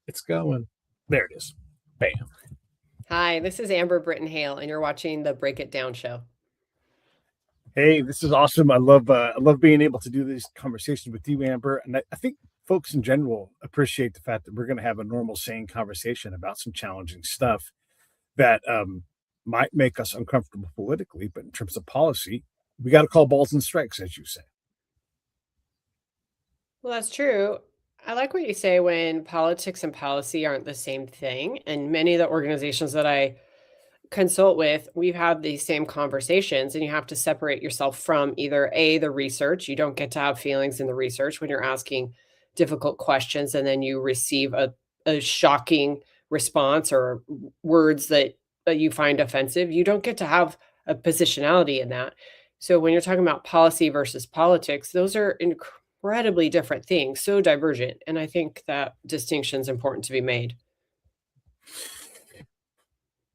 It's going. There it is. Bam. Hi, this is Amber Brittain-Hale, and you're watching the Break It Down show. Hey, this is awesome. I love being able to do these conversations with you, Amber. And I think folks in general appreciate the fact that we're going to have a normal, sane conversation about some challenging stuff that might make us uncomfortable politically, but in terms of policy, we got to call balls and strikes, as you say. Well, that's true. I like what you say when politics and policy aren't the same thing. And many of the organizations that I consult with, we've had these same conversations, and you have to separate yourself from either the research. You don't get to have feelings in the research when you're asking difficult questions, and then you receive a shocking response or words that you find offensive. You don't get to have a positionality in that. So when you're talking about policy versus politics, those are incredibly different things, so divergent. And I think that distinction is important to be made.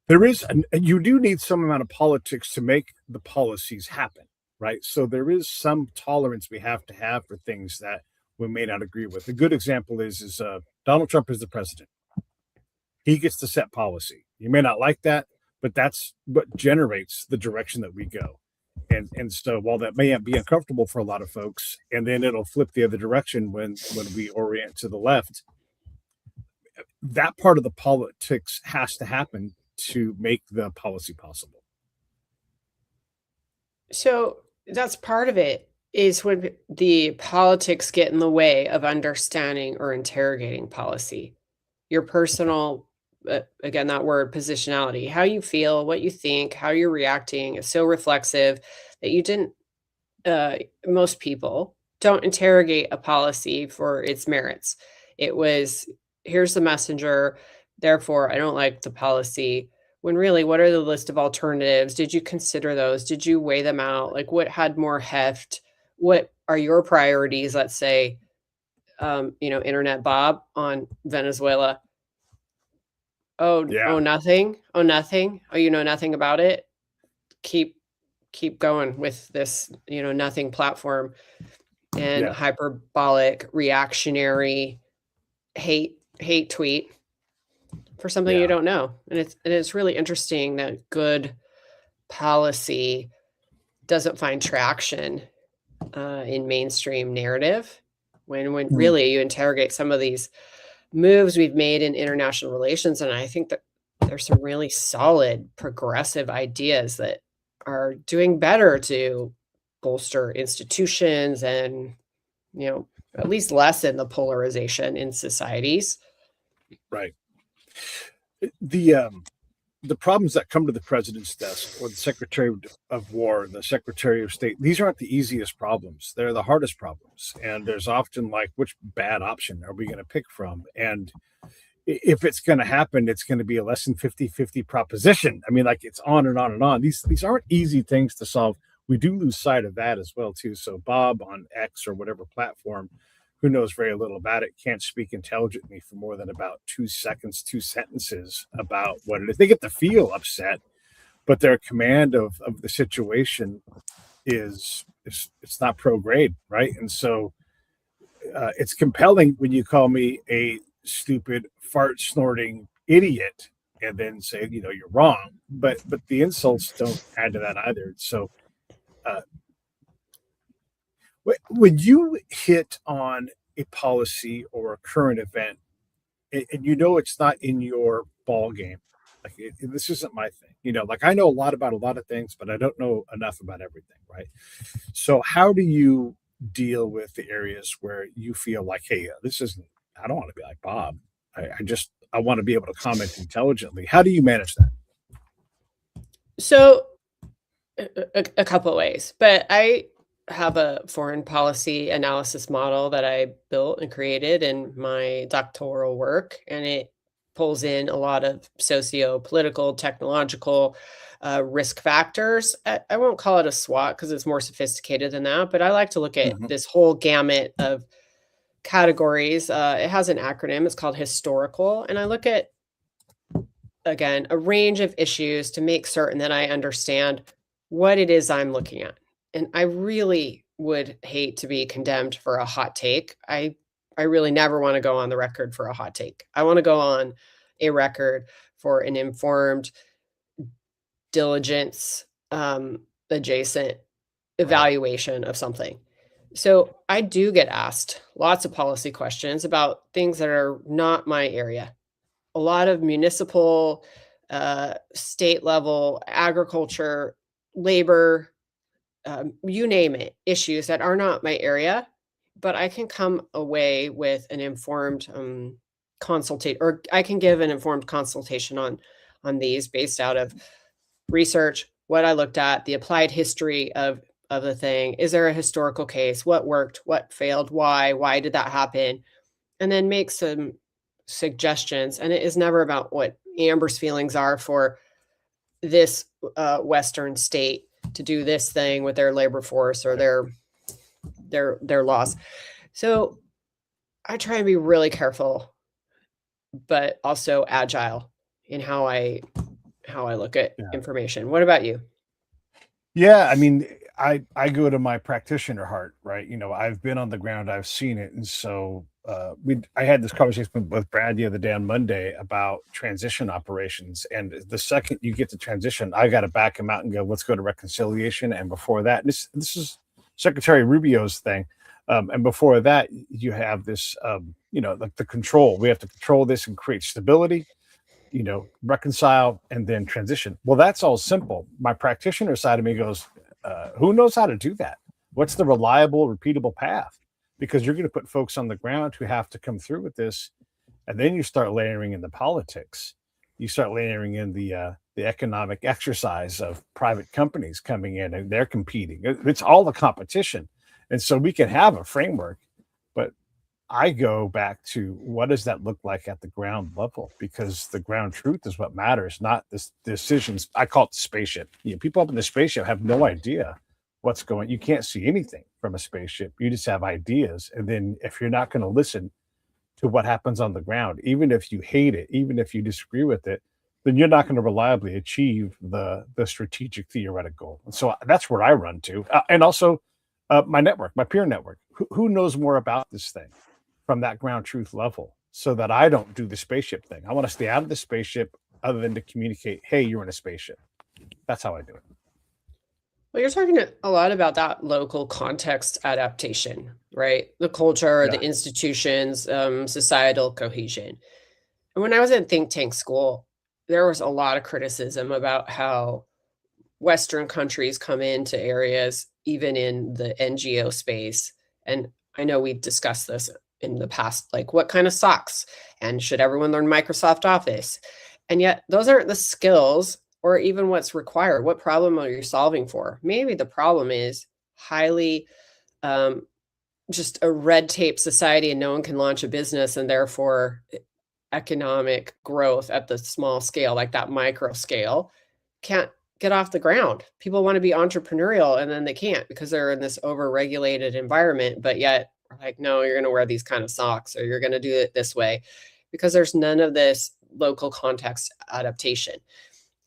There is, and you do need some amount of politics to make the policies happen, right? So there is some tolerance we have to have for things that we may not agree with. A good example is Donald Trump is the president. He gets to set policy. You may not like that, but that's what generates the direction that we go. And so while that may be uncomfortable for a lot of folks, and then it'll flip the other direction when we orient to the left, that part of the politics has to happen to make the policy possible. So that's part of it, is when the politics get in the way of understanding or interrogating policy. Your personal, again, that word positionality, how you feel, what you think, how you're reacting is so reflexive that you didn't, most people don't interrogate a policy for its merits. It was, here's the messenger, therefore I don't like the policy. When really, what are the list of alternatives? Did you consider those? Did you weigh them out? Like, what had more heft? What are your priorities? Let's say, Internet Bob on Venezuela. Oh, Yeah, nothing. Oh, nothing. Oh, you know nothing about it. Keep keep going with this, nothing platform and yeah, hyperbolic, reactionary hate tweet for something you yeah. don't know. And it's really interesting that good policy doesn't find traction in mainstream narrative when Mm. really you interrogate some of these moves we've made in international relations. And I think that there's some really solid progressive ideas that are doing better to bolster institutions and, at least lessen the polarization in societies. Right. The problems that come to the president's desk or the secretary of war, the secretary of state, these aren't the easiest problems. They're the hardest problems. And there's often like, which bad option are we going to pick from? And if it's going to happen, it's going to be a less than 50-50 proposition. I mean, like it's on and on and on. These aren't easy things to solve. We do lose sight of that as well, too. So Bob on X or whatever platform, who knows very little about it, can't speak intelligently for more than about 2 seconds, two sentences about what it is. They get to feel upset, but their command of the situation is it's not pro grade, right? And so it's compelling when you call me a stupid fart snorting idiot and then say you're wrong, but the insults don't add to that either. So uh, when you hit on a policy or a current event and it's not in your ball game, like this isn't my thing, like I know a lot about a lot of things, but I don't know enough about everything, right? So how do you deal with the areas where you feel like, hey, this isn't, I don't want to be like Bob. I want to be able to comment intelligently. How do you manage that? So a couple of ways, but I have a foreign policy analysis model that I built and created in my doctoral work, and it pulls in a lot of socio-political, technological risk factors. I won't call it a SWOT because it's more sophisticated than that, but I like to look at Mhm. this whole gamut of categories. It has an acronym. It's called historical, and I look at, again, a range of issues to make certain that I understand what it is I'm looking at. And I really would hate to be condemned for a hot take. I I really never want to go on the record for a hot take. I want to go on a record for an informed, diligence adjacent evaluation of something. So I do get asked lots of policy questions about things that are not my area. A lot of municipal, state level, agriculture, labor, you name it, issues that are not my area, but I can come away with an informed consultate, or I can give an informed consultation on these based out of research, what I looked at, the applied history of the thing. Is there a historical case? What worked? What failed? Why? Why did that happen? And then make some suggestions. And it is never about what Amber's feelings are for this Western state to do this thing with their labor force or their laws. So I try and be really careful, but also agile in how I look at information. What about you? Yeah, I mean, I go to my practitioner heart, right? I've been on the ground, I've seen it, and so I had this conversation with Brad the other day on Monday about transition operations, and the second you get to transition, I got to back him out and go, let's go to reconciliation. And before that, this is Secretary Rubio's thing, and before that, you have this, like the control. We have to control this and create stability. Reconcile and then transition. Well, that's all simple. My practitioner side of me goes, who knows how to do that? What's the reliable, repeatable path? Because you're going to put folks on the ground who have to come through with this. And then you start layering in the politics. You start layering in the economic exercise of private companies coming in and they're competing. It's all the competition. And so we can have a framework, but I go back to what does that look like at the ground level? Because the ground truth is what matters, not the decisions. I call it the spaceship. People up in the spaceship have no idea what's going. You can't see anything from a spaceship. You just have ideas. And then if you're not going to listen to what happens on the ground, even if you hate it, even if you disagree with it, then you're not going to reliably achieve the strategic theoretical. And so that's where I run to. And also my network, my peer network. Who knows more about this thing from that ground truth level, so that I don't do the spaceship thing. I want to stay out of the spaceship other than to communicate, hey, you're in a spaceship. That's how I do it. Well, you're talking a lot about that local context adaptation, right? The culture, the institutions, societal cohesion. And when I was in think tank school, there was a lot of criticism about how Western countries come into areas, even in the NGO space. And I know we've discussed this in the past, like what kind of socks and should everyone learn Microsoft Office? And yet those aren't the skills or even what's required. What problem are you solving for? Maybe the problem is highly just a red tape society and no one can launch a business, and therefore economic growth at the small scale, like that micro scale, can't get off the ground. People want to be entrepreneurial and then they can't because they're in this over-regulated environment, but yet like, no, you're going to wear these kind of socks or you're going to do it this way, because there's none of this local context adaptation.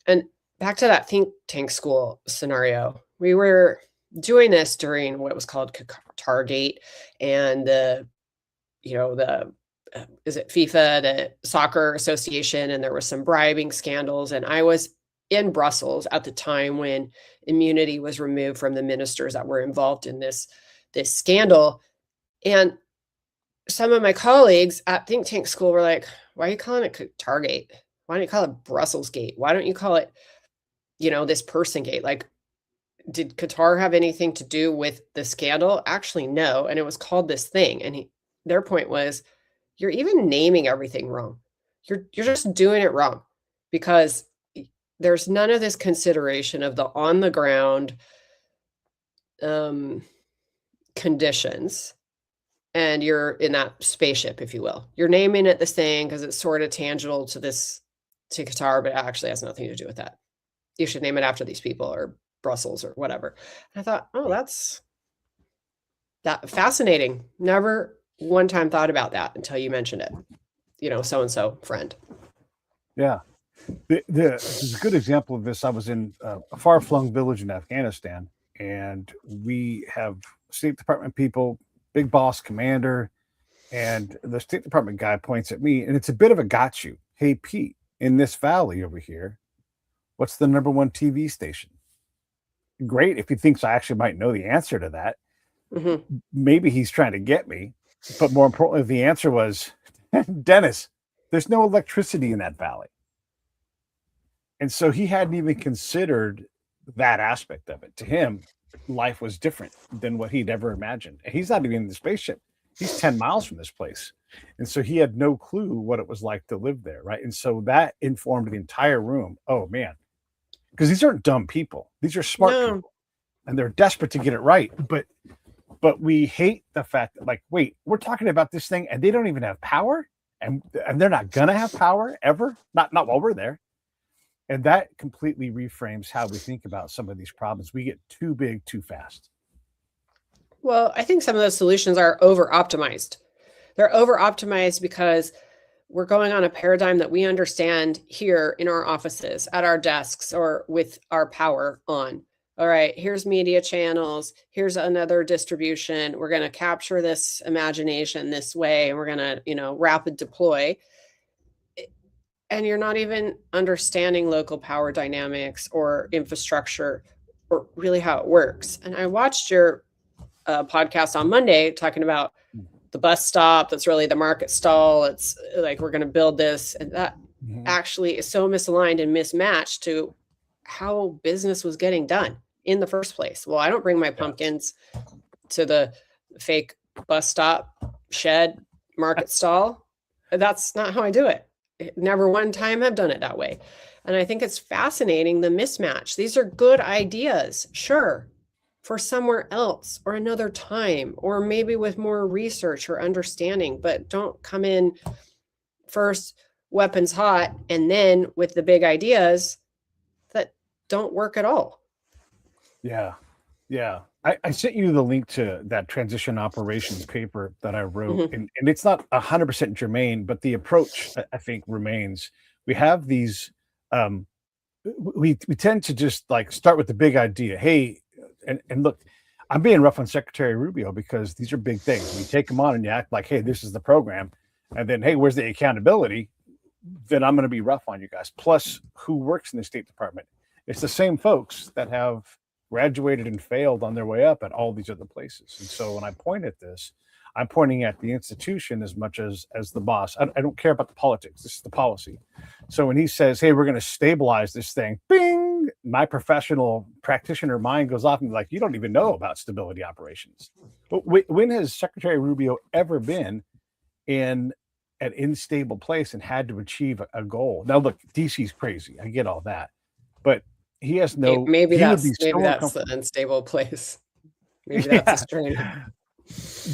And back to that think tank school scenario, we were doing this during what was called Qatargate and is it FIFA, the soccer association, and there was some bribing scandals. And I was in Brussels at the time when immunity was removed from the ministers that were involved in this scandal. And some of my colleagues at think tank school were like, why are you calling it Qatargate? Why don't you call it Brussels Gate? Why don't you call it, this person gate? Like, did Qatar have anything to do with the scandal? Actually, no. And it was called this thing. And their point was, you're even naming everything wrong. You're just doing it wrong, because there's none of this consideration of the on the ground conditions. And you're in that spaceship, if you will. You're naming it this thing because it's sort of tangible to Qatar, but it actually has nothing to do with that. You should name it after these people or Brussels or whatever. And I thought, oh, that's fascinating. Never one time thought about that until you mentioned it. So-and-so friend. Yeah. This is a good example of this. I was in a far-flung village in Afghanistan, and we have State Department people, big boss commander, And the State Department guy points at me, and it's a bit of a got you. Hey, Pete, in this valley over here, what's the number one TV station? Great if he thinks I actually might know the answer to that. Mm-hmm. Maybe he's trying to get me. But more importantly, the answer was, Dennis, there's no electricity in that valley. And so he hadn't even considered that aspect of it. To him, life was different than what he'd ever imagined. And he's not even in the spaceship. He's 10 miles from this place. And so he had no clue what it was like to live there, right? And so that informed the entire room. Oh, man. Because these aren't dumb people. These are smart people. And they're desperate to get it right. But we hate the fact that, like, wait, we're talking about this thing and they don't even have power? And they're not going to have power ever? Not while we're there. And that completely reframes how we think about some of these problems. We get too big too fast. Well, I think some of those solutions are over-optimized. They're over-optimized because we're going on a paradigm that we understand here in our offices, at our desks, or with our power on. All right, here's media channels. Here's another distribution. We're going to capture this imagination this way, and we're going to, rapid deploy. And you're not even understanding local power dynamics or infrastructure or really how it works. And I watched your podcast on Monday talking about the bus stop. That's really the market stall. It's like, we're going to build this. And that actually is so misaligned and mismatched to how business was getting done in the first place. Well, I don't bring my pumpkins to the fake bus stop, shed, market stall. That's not how I do it. Never one time I've done it that way. And I think it's fascinating, the mismatch. These are good ideas, sure, for somewhere else or another time, or maybe with more research or understanding, but don't come in first weapons hot and then with the big ideas that don't work at all. Yeah. I sent you the link to that transition operations paper that I wrote, and it's not 100% germane, but the approach, I think, remains. We have these, we tend to just like start with the big idea. Hey, and look, I'm being rough on Secretary Rubio because these are big things. We take them on and you act like, hey, this is the program. And then, hey, where's the accountability? Then I'm going to be rough on you guys. Plus, who works in the State Department? It's the same folks that have graduated and failed on their way up at all these other places. And so when I point at this, I'm pointing at the institution as much as the boss. I don't care about the politics. This is the policy. So when he says, hey, we're going to stabilize this thing, bing, my professional practitioner mind goes off and be like, you don't even know about stability operations. But when has Secretary Rubio ever been in an unstable place and had to achieve a goal? Now, look, DC's crazy. I get all that. But he has no. Maybe that's the unstable place. Maybe that's a strain.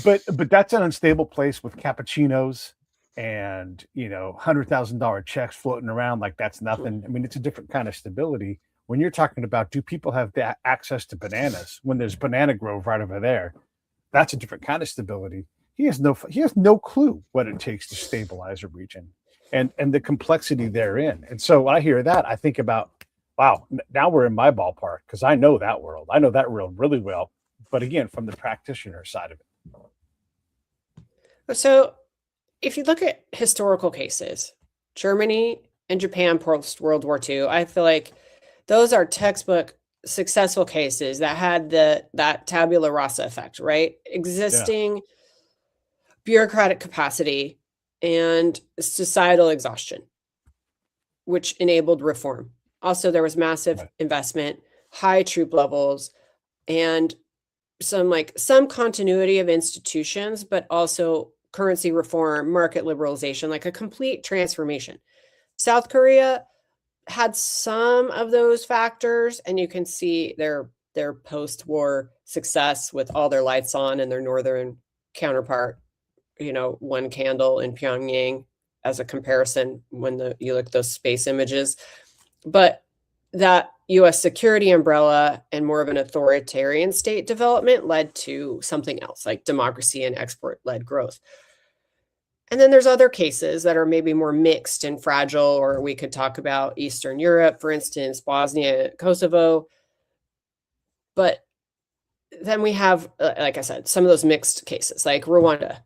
But that's an unstable place with cappuccinos and $100,000 checks floating around like that's nothing. I mean, it's a different kind of stability. When you're talking about, do people have access to bananas when there's banana grove right over there? That's a different kind of stability. He has no clue what it takes to stabilize a region and the complexity therein. And so when I hear that, I think about, wow, now we're in my ballpark because I know that world. I know that world really well. But again, from the practitioner side of it. So if you look at historical cases, Germany and Japan post-World War II, I feel like those are textbook successful cases that had that tabula rasa effect, right? Existing bureaucratic capacity and societal exhaustion, which enabled reform. Also, there was massive investment, high troop levels, and some continuity of institutions, but also currency reform, market liberalization, like a complete transformation. South Korea had some of those factors, and you can see their post-war success with all their lights on and their northern counterpart, one candle in Pyongyang as a comparison when you look at those space images. But that US security umbrella and more of an authoritarian state development led to something else, like democracy and export-led growth. And then there's other cases that are maybe more mixed and fragile, or we could talk about Eastern Europe, for instance, Bosnia, Kosovo. But then we have, like I said, some of those mixed cases, like Rwanda,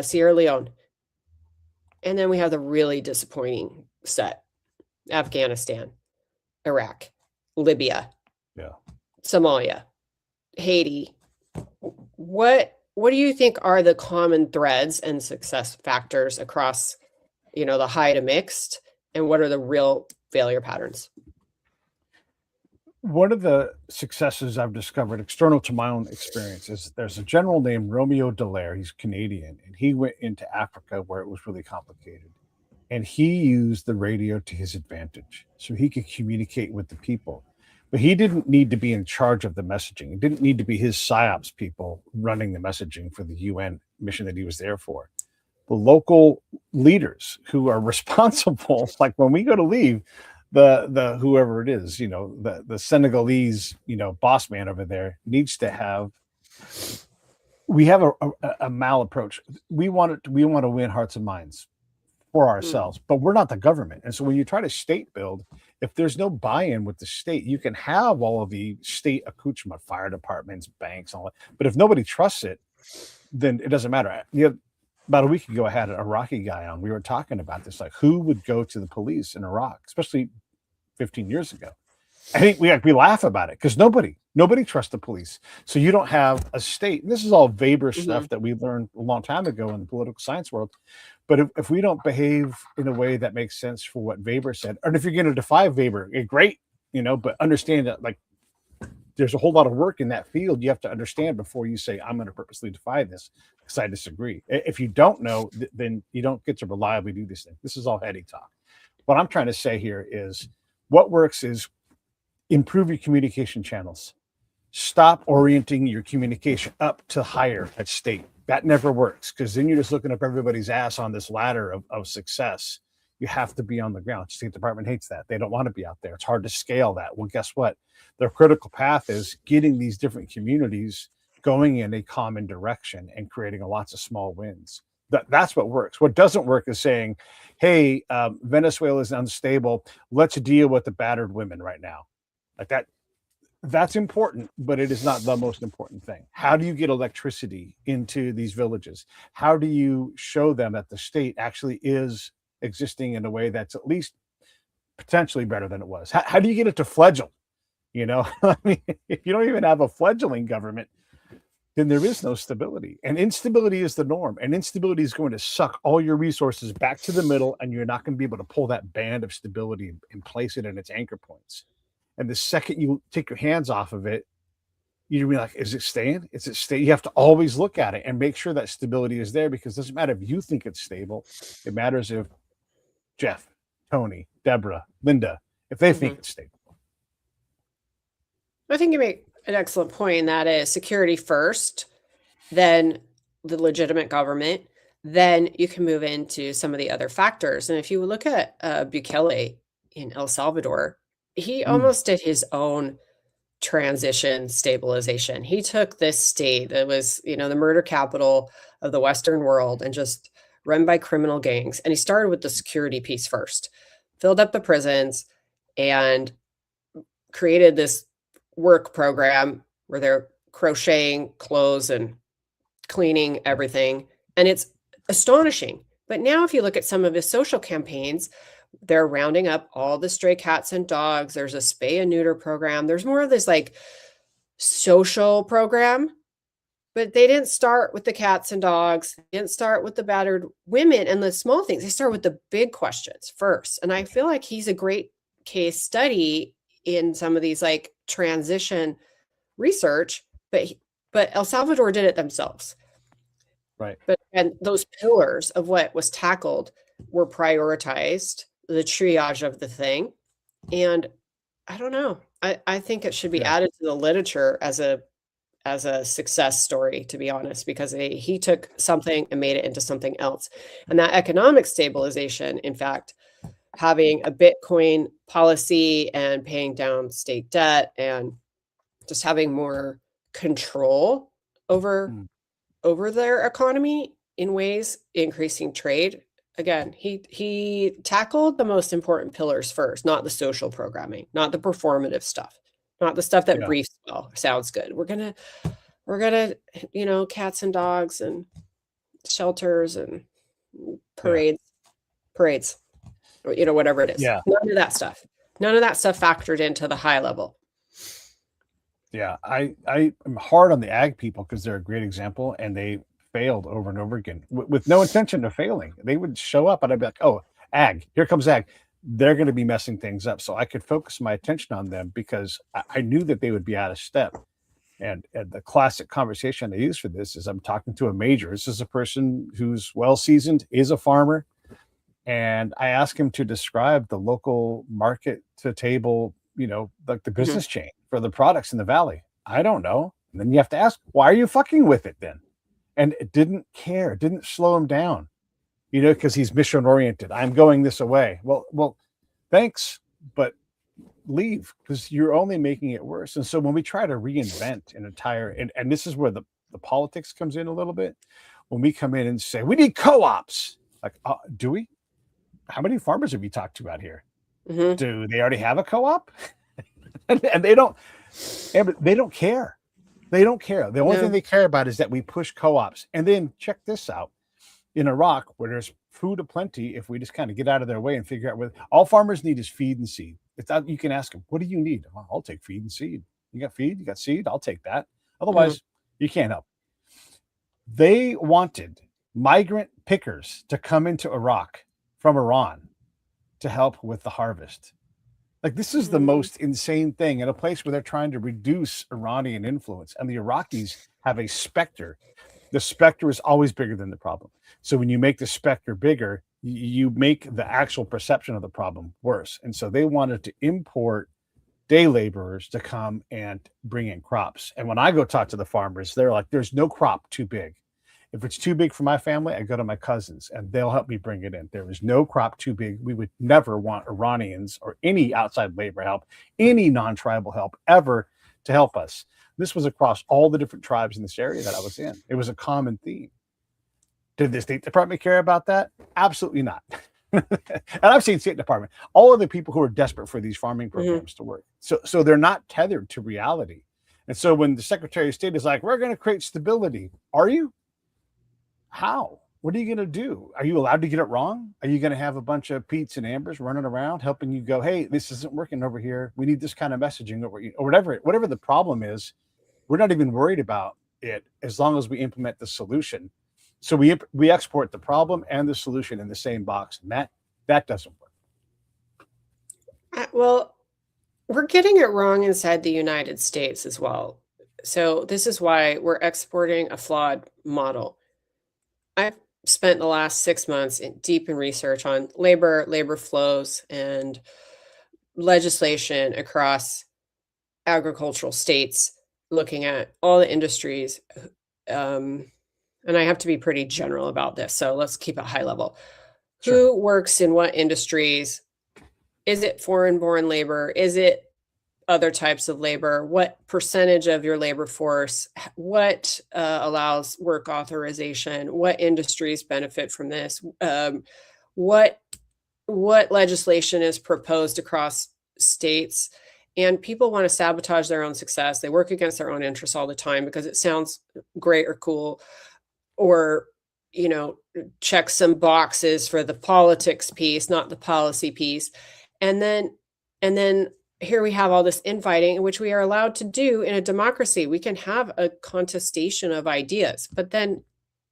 Sierra Leone. And then we have the really disappointing set: Afghanistan, Iraq, Libya, Somalia, Haiti. What do you think are the common threads and success factors across, the high to mixed, and what are the real failure patterns? One of the successes I've discovered external to my own experience is there's a general named Romeo Dallaire. He's Canadian, and he went into Africa where it was really complicated. And he used the radio to his advantage so he could communicate with the people. But he didn't need to be in charge of the messaging. It didn't need to be his PSYOPs people running the messaging for the UN mission that he was there for. The local leaders who are responsible, like when we go to leave, the whoever it is, the Senegalese, boss man over there needs to have. We have a mal approach. We want to win hearts and minds for ourselves, but we're not the government. And so when you try to state build, if there's no buy-in with the state, you can have all of the state accoutrement, fire departments, banks, all that. But if nobody trusts it, then it doesn't matter. About a week ago, I had an Iraqi guy on. We were talking about this, like who would go to the police in Iraq, especially 15 years ago. I think we laugh about it because nobody trusts the police. So you don't have a state. And this is all Weber stuff that we learned a long time ago in the political science world. But if we don't behave in a way that makes sense for what Weber said, and if you're going to defy Weber, great, but understand that like there's a whole lot of work in that field you have to understand before you say, I'm going to purposely defy this because I disagree. If you don't know, then you don't get to reliably do this thing. This is all heady talk. What I'm trying to say here is what works is improve your communication channels. Stop orienting your communication up to higher at state. That never works because then you're just looking up everybody's ass on this ladder of success. You have to be on the ground. The State Department hates that. They don't want to be out there. It's hard to scale that. Well, guess what? Their critical path is getting these different communities going in a common direction and creating lots of small wins. That's what works. What doesn't work is saying, hey, Venezuela is unstable. Let's deal with the battered women right now. Like that. That's important, but it is not the most important thing. How do you get electricity into these villages? How do you show them that the state actually is existing in a way that's at least potentially better than it was? How do you get it to fledgle? I mean, if you don't even have a fledgling government, then there is no stability. And instability is the norm. And instability is going to suck all your resources back to the middle, and you're not going to be able to pull that band of stability and place it in its anchor points. And the second you take your hands off of it, you'd be like, is it staying? Is it staying? You have to always look at it and make sure that stability is there, because it doesn't matter if you think it's stable. It matters if Jeff, Tony, Deborah, Linda, if they think it's stable. I think you make an excellent point, and that is security first, then the legitimate government, then you can move into some of the other factors. And if you look at Bukele in El Salvador, he almost did his own transition stabilization. He took this state that was, the murder capital of the Western world and just run by criminal gangs. And he started with the security piece first, filled up the prisons, and created this work program where they're crocheting clothes and cleaning everything. And it's astonishing. But now if you look at some of his social campaigns, they're rounding up all the stray cats and dogs. There's a spay and neuter program. There's more of this like social program, but they didn't start with the cats and dogs. They didn't start with the battered women and the small things. They start with the big questions first. And I feel like he's a great case study in some of these like transition research, but El Salvador did it themselves. Right. And those pillars of what was tackled were prioritized, the triage of the thing. And I don't know. I think it should be added to the literature as a success story, to be honest, because he took something and made it into something else. And that economic stabilization, in fact, having a Bitcoin policy and paying down state debt and just having more control over their economy in ways increasing trade. Again, he tackled the most important pillars first, not the social programming, not the performative stuff, not the stuff that briefs well, sounds good. We're gonna, cats and dogs and shelters and parades, or, whatever it is. Yeah. None of that stuff. None of that stuff factored into the high level. Yeah, I am hard on the ag people because they're a great example, and they failed over and over again with no intention of failing. They would show up, and I'd be like, "Oh, ag, here comes ag." They're going to be messing things up, so I could focus my attention on them because I knew that they would be out of step. And the classic conversation I use for this is I'm talking to a major. This is a person who's well seasoned, is a farmer, and I ask him to describe the local market to table, like the business chain for the products in the valley. I don't know. And then you have to ask, why are you fucking with it then? And it didn't care. It didn't slow him down, because he's mission oriented. I'm going this away. Well, thanks, but leave, because you're only making it worse. And so when we try to reinvent an entire, and this is where the politics comes in a little bit, when we come in and say, we need co-ops, like, do we? How many farmers have you talked to out here? Mm-hmm. Do they already have a co-op? and they don't care. They don't care. The only thing they care about is that we push co-ops. And then check this out. In Iraq, where there's food aplenty, if we just kind of get out of their way and figure out what all farmers need is feed and seed. It's not, you can ask them, what do you need? Well, I'll take feed and seed. You got feed, you got seed, I'll take that. Otherwise, you can't help. They wanted migrant pickers to come into Iraq from Iran to help with the harvest. Like, this is the most insane thing in a place where they're trying to reduce Iranian influence, and the Iraqis have a specter. The specter is always bigger than the problem. So when you make the specter bigger, you make the actual perception of the problem worse. And so they wanted to import day laborers to come and bring in crops. And when I go talk to the farmers, they're like, there's no crop too big. If it's too big for my family, I go to my cousins and they'll help me bring it in. There is no crop too big. We would never want Iranians or any outside labor help, any non-tribal help ever to help us. This was across all the different tribes in this area that I was in. It was a common theme. Did the State Department care about that? Absolutely not. And I've seen State Department, all of the people who are desperate for these farming programs to work. So they're not tethered to reality. And so when the Secretary of State is like, we're going to create stability, are you? How? What are you going to do? Are you allowed to get it wrong? Are you going to have a bunch of Pete's and Ambers running around helping you go, hey, this isn't working over here. We need this kind of messaging over, or whatever the problem is. We're not even worried about it as long as we implement the solution. So we export the problem and the solution in the same box, and that doesn't work. Well, we're getting it wrong inside the United States as well. So this is why we're exporting a flawed model. I've spent the last 6 months deep in research on labor flows, and legislation across agricultural states, looking at all the industries. And I have to be pretty general about this, so let's keep it high level. Sure. Who works in what industries? Is it foreign-born labor? Is it other types of labor? What percentage of your labor force? What allows work authorization? What industries benefit from this? What legislation is proposed across states? And people want to sabotage their own success. They work against their own interests all the time because it sounds great or cool, or check some boxes for the politics piece, not the policy piece. And then here we have all this infighting, which we are allowed to do in a democracy. We can have a contestation of ideas, but then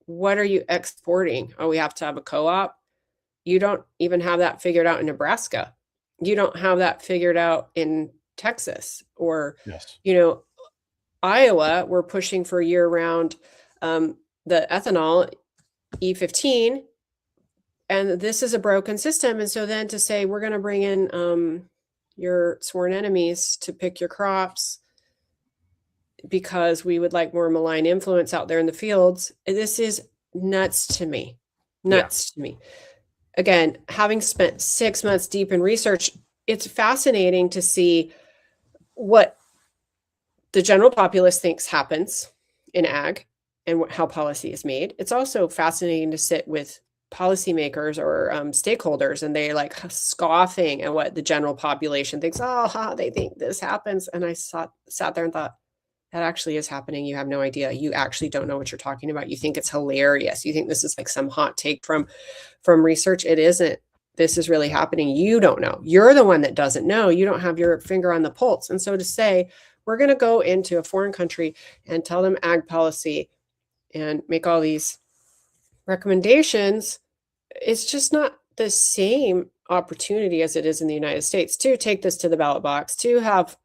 what are you exporting? Oh, we have to have a co-op. You don't even have that figured out in Nebraska. You don't have that figured out in Texas, or, Iowa. We're pushing for year-round the ethanol E15, and this is a broken system. And so then to say we're going to bring in your sworn enemies to pick your crops because we would like more malign influence out there in the fields, this is nuts to me. To me. Again, having spent 6 months deep in research, it's fascinating to see what the general populace thinks happens in ag and how policy is made. It's also fascinating to sit with policymakers or stakeholders, and they like scoffing at what the general population thinks. Oh, they think this happens. And I sat there and thought, that actually is happening. You have no idea. You actually don't know what you're talking about. You think it's hilarious. You think this is like some hot take from research. It isn't. This is really happening. You don't know. You're the one that doesn't know. You don't have your finger on the pulse. And so to say, we're going to go into a foreign country and tell them ag policy and make all these recommendations, it's just not the same opportunity as it is in the United States to take this to the ballot box, to have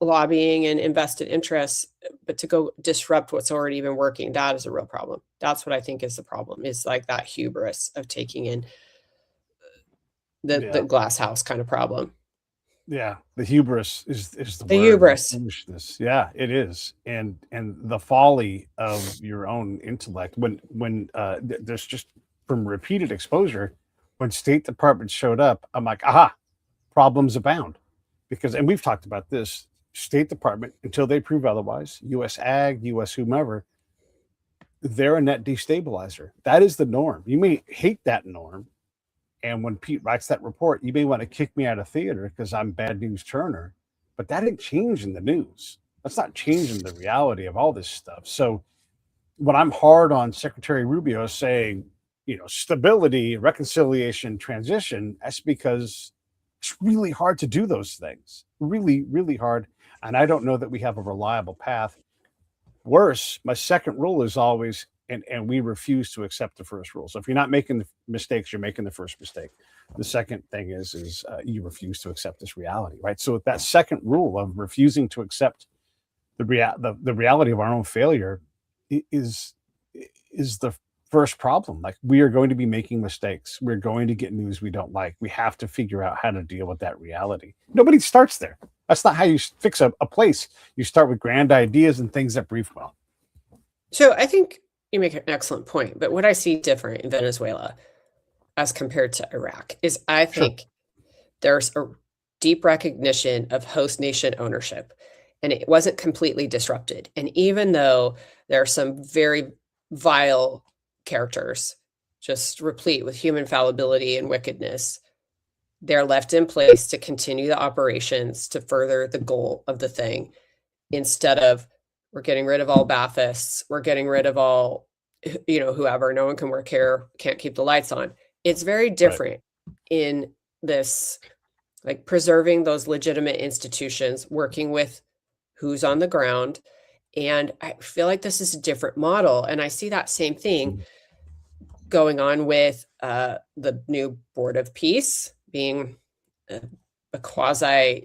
lobbying and invested interests, but to go disrupt what's already been working. That is a real problem. That's what I think is the problem, is like that hubris of taking in the glass house kind of problem. Yeah, the hubris is the The word. hubris. Foolishness. Yeah, it is, and the folly of your own intellect. When there's just, from repeated exposure, when State Department showed up, I'm like, aha, problems abound, because, and we've talked about this, State Department, until they prove otherwise, U.S. Ag, U.S. whomever, they're a net destabilizer. That is the norm. You may hate that norm. And when Pete writes that report, you may want to kick me out of theater because I'm bad news Turner, but that ain't changing the news. That's not changing the reality of all this stuff. So when I'm hard on Secretary Rubio saying, stability, reconciliation, transition, that's because it's really hard to do those things. Really, really hard. And I don't know that we have a reliable path. Worse, my second rule is always, and we refuse to accept the first rule. So if you're not making the mistakes, you're making the first mistake. The second thing is you refuse to accept this reality, right? So that second rule of refusing to accept the reality of our own failure is the first problem. Like, we are going to be making mistakes. We're going to get news we don't like. We have to figure out how to deal with that reality. Nobody starts there. That's not how you fix a place. You start with grand ideas and things that brief well. So I think you make an excellent point, but what I see different in Venezuela as compared to Iraq is I think there's a deep recognition of host nation ownership, and it wasn't completely disrupted. And even though there are some very vile characters, just replete with human fallibility and wickedness, they're left in place to continue the operations to further the goal of the thing, instead of, we're getting rid of all Baathists, we're getting rid of all, whoever, no one can work here, can't keep the lights on. It's very different in this, like, preserving those legitimate institutions, working with who's on the ground. And I feel like this is a different model. And I see that same thing going on with the new Board of Peace being a quasi,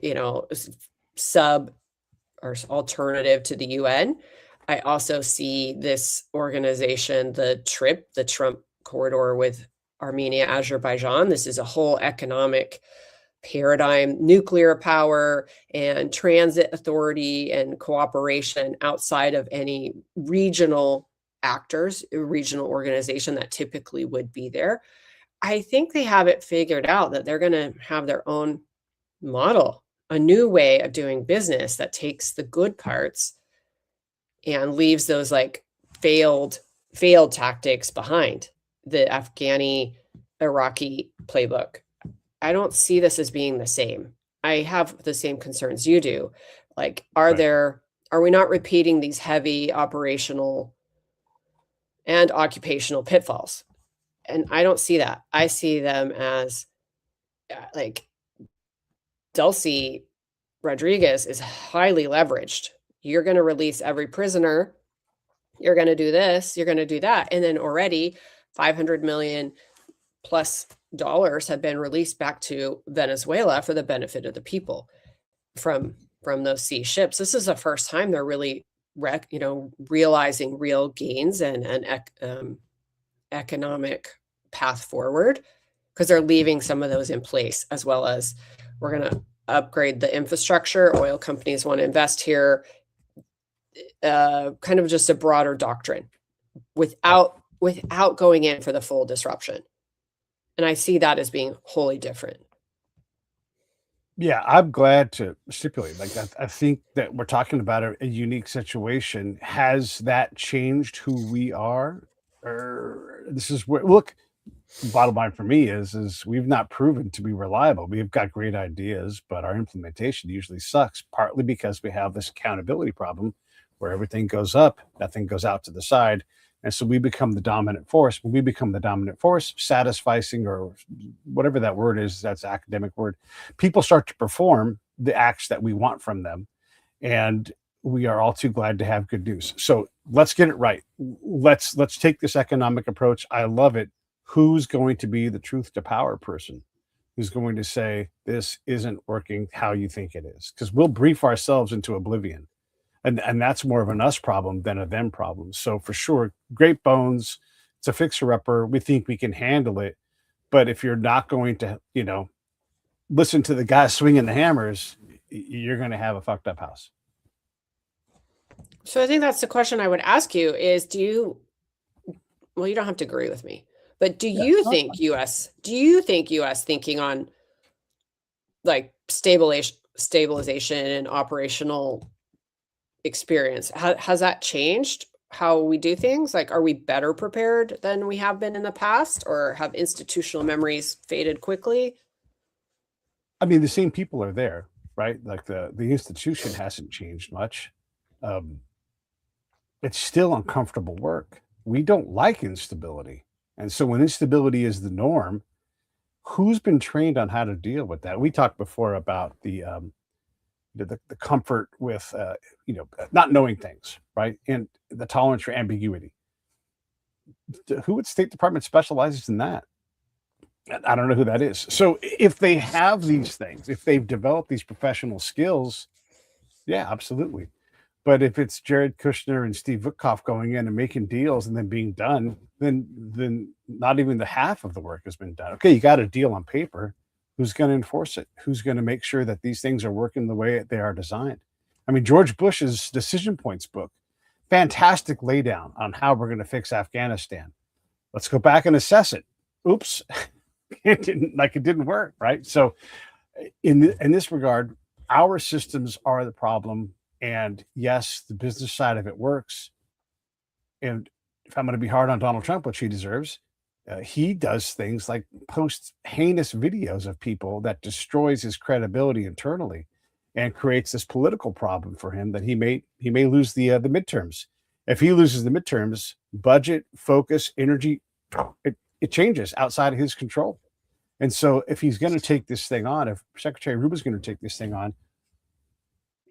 sub or alternative to the UN. I also see this organization, the Trump corridor with Armenia, Azerbaijan. This is a whole economic paradigm, nuclear power and transit authority and cooperation outside of any regional actors, a regional organization that typically would be there. I think they have it figured out that they're going to have their own model, a new way of doing business that takes the good parts and leaves those like failed tactics behind, the Afghani, Iraqi playbook. I don't see this as being the same. I have the same concerns you do. Like, are we not repeating these heavy operational and occupational pitfalls? And I don't see that. I see them as like, Tulsi Rodriguez is highly leveraged. You're going to release every prisoner. You're going to do this. You're going to do that. And then already $500 million plus have been released back to Venezuela for the benefit of the people from those sea ships. This is the first time they're really realizing real gains and an economic path forward, because they're leaving some of those in place, as well as we're going to upgrade the infrastructure. Oil companies want to invest here. Kind of just a broader doctrine without going in for the full disruption. And I see that as being wholly different. Yeah, I'm glad to stipulate like that. I think that we're talking about a unique situation. Has that changed who we are? Or this is where, look, bottom line for me is we've not proven to be reliable. We've got great ideas, but our implementation usually sucks, partly because we have this accountability problem where everything goes up, nothing goes out to the side. And so we become the dominant force. When we become the dominant force, satisficing, or whatever that word is, that's an academic word, people start to perform the acts that we want from them. And we are all too glad to have good news. So let's get it right. Let's take this economic approach. I love it. Who's going to be the truth to power person? Who's going to say this isn't working how you think it is? Because we'll brief ourselves into oblivion. And that's more of an us problem than a them problem. So for sure, great bones. It's a fixer upper. We think we can handle it. But if you're not going to, listen to the guys swinging the hammers, you're going to have a fucked up house. So I think that's the question I would ask you is, well, you don't have to agree with me, but do you think US thinking on like stabilization and operational experience, has that changed how we do things? Like, are we better prepared than we have been in the past, or have institutional memories faded quickly? I mean, the same people are there, right? Like the institution hasn't changed much. It's still uncomfortable work. We don't like instability. And so when instability is the norm, who's been trained on how to deal with that? We talked before about the comfort with not knowing things, right? And the tolerance for ambiguity. Who at State Department specializes in that? I don't know who that is. So if they have these things, if they've developed these professional skills, yeah, absolutely. But if it's Jared Kushner and Steve Witkoff going in and making deals and then being done, then not even the half of the work has been done. Okay, you got a deal on paper. Who's going to enforce it? Who's going to make sure that these things are working the way they are designed? I mean, George Bush's Decision Points book, fantastic laydown on how we're going to fix Afghanistan. Let's go back and assess it. Oops, it didn't work, right? So, in this regard, our systems are the problem. And yes, the business side of it works. And if I'm going to be hard on Donald Trump, which he deserves, he does things like posts heinous videos of people that destroys his credibility internally and creates this political problem for him that he may lose the midterms. If he loses the midterms, budget, focus, energy, it changes outside of his control. And so if he's going to take this thing on, if Secretary Rubio is going to take this thing on,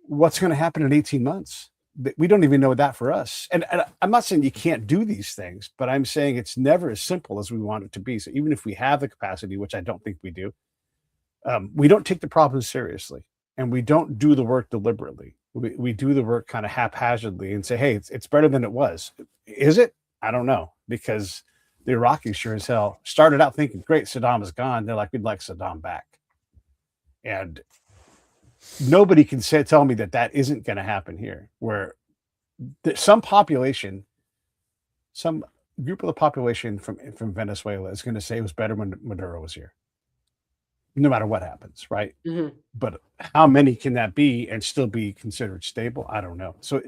what's going to happen in 18 months? We don't even know that for us. And I'm not saying you can't do these things, but I'm saying it's never as simple as we want it to be. So even if we have the capacity, which I don't think we do, we don't take the problems seriously, and we don't do the work deliberately. We do the work kind of haphazardly and say, hey, it's better than it was. Is it? I don't know, because the Iraqis sure as hell started out thinking, great, Saddam is gone. They're like, we'd like Saddam back. And nobody can tell me that isn't going to happen here, where some population, some group of the population from Venezuela is going to say it was better when Maduro was here, no matter what happens, right? Mm-hmm. But how many can that be and still be considered stable? I don't know. So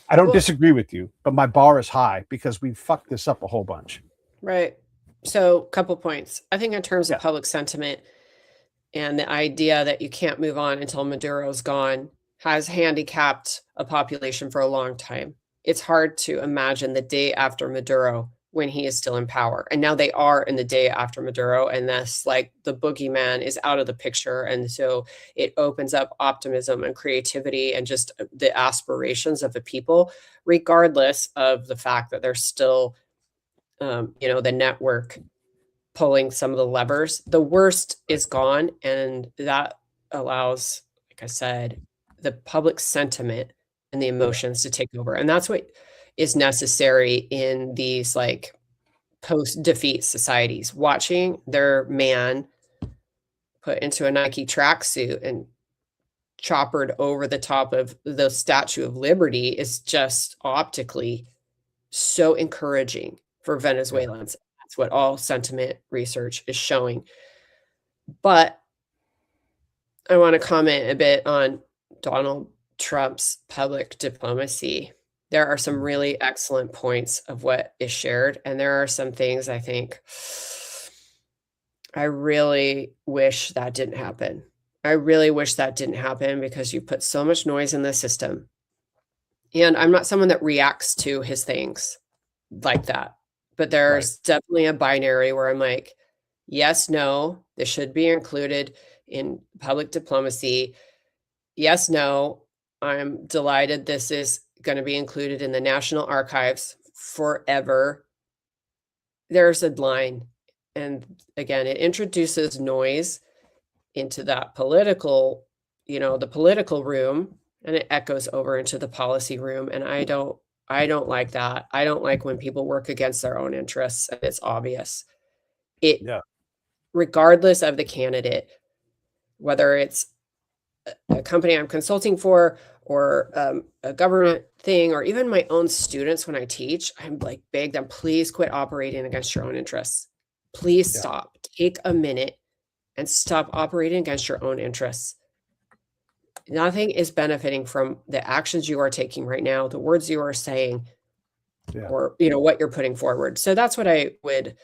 I don't disagree with you, but my bar is high because we fucked this up a whole bunch. Right. So couple points. I think in terms of public sentiment, and the idea that you can't move on until Maduro's gone has handicapped a population for a long time. It's hard to imagine the day after Maduro when he is still in power. And now they are in the day after Maduro, and thus like the boogeyman is out of the picture. And so it opens up optimism and creativity and just the aspirations of the people, regardless of the fact that there's still, the network pulling some of the levers. The worst is gone, and that allows, like I said, the public sentiment and the emotions to take over. And that's what is necessary in these like post-defeat societies. Watching their man put into a Nike tracksuit and choppered over the top of the Statue of Liberty is just optically so encouraging for Venezuelans. That's what all sentiment research is showing. But I want to comment a bit on Donald Trump's public diplomacy. There are some really excellent points of what is shared, and there are some things I think I really wish that didn't happen. I really wish that didn't happen because you put so much noise in the system. And I'm not someone that reacts to his things like that. But there's definitely a binary where I'm like, yes, no, this should be included in public diplomacy. Yes, no, I'm delighted this is going to be included in the National Archives forever. There's a line. And again, it introduces noise into that political, the political room, and it echoes over into the policy room. And I don't like that. I don't like when people work against their own interests and it's obvious. Regardless of the candidate, whether it's a company I'm consulting for or a government thing, or even my own students when I teach, I'm like, beg them, please quit operating against your own interests. Please stop. Take a minute and stop operating against your own interests. Nothing is benefiting from the actions you are taking right now, the words you are saying, or what you're putting forward. So that's what I would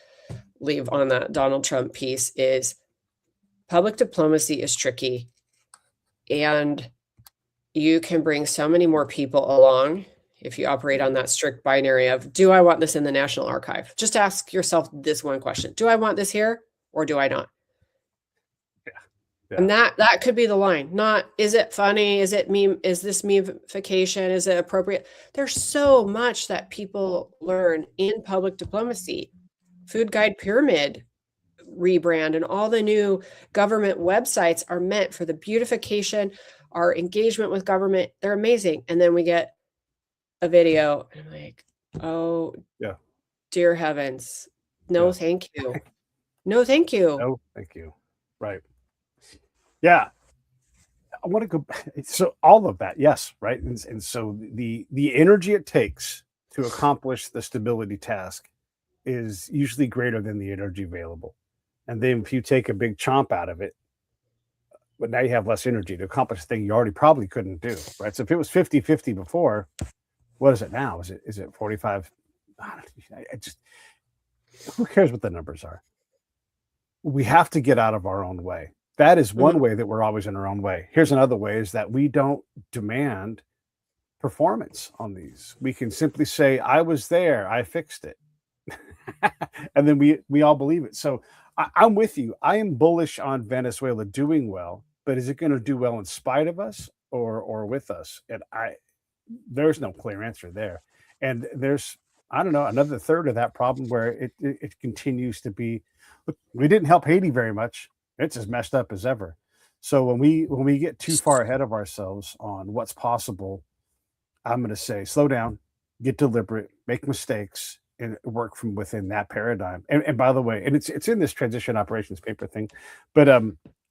leave on that Donald Trump piece is public diplomacy is tricky, and you can bring so many more people along if you operate on that strict binary of, do I want this in the National Archive? Just ask yourself this one question. Do I want this here or do I not? And that could be the line. Not, is it funny? Is it meme? Is this memification? Is it appropriate? There's so much that people learn in public diplomacy. Food Guide Pyramid rebrand and all the new government websites are meant for the beautification, our engagement with government. They're amazing. And then we get a video and I'm like, oh, dear heavens. No, thank you. No, thank you. No, thank you. Right. Yeah. I want to go. So all of that. Yes. Right. And so the energy it takes to accomplish the stability task is usually greater than the energy available. And then if you take a big chomp out of it, but now you have less energy to accomplish a thing you already probably couldn't do. Right. So if it was 50-50 before, what is it now? Is it 45? I just, who cares what the numbers are? We have to get out of our own way. That is one way that we're always in our own way. Here's another way is that we don't demand performance on these. We can simply say, I was there, I fixed it. And then we all believe it. So I'm with you. I am bullish on Venezuela doing well, but is it going to do well in spite of us or with us? And there's no clear answer there. And there's, I don't know, another third of that problem where it continues to be, look, we didn't help Haiti very much. It's as messed up as ever. So when we get too far ahead of ourselves on what's possible, I'm going to say, slow down, get deliberate, make mistakes, and work from within that paradigm. And by the way, and it's in this transition operations paper thing, but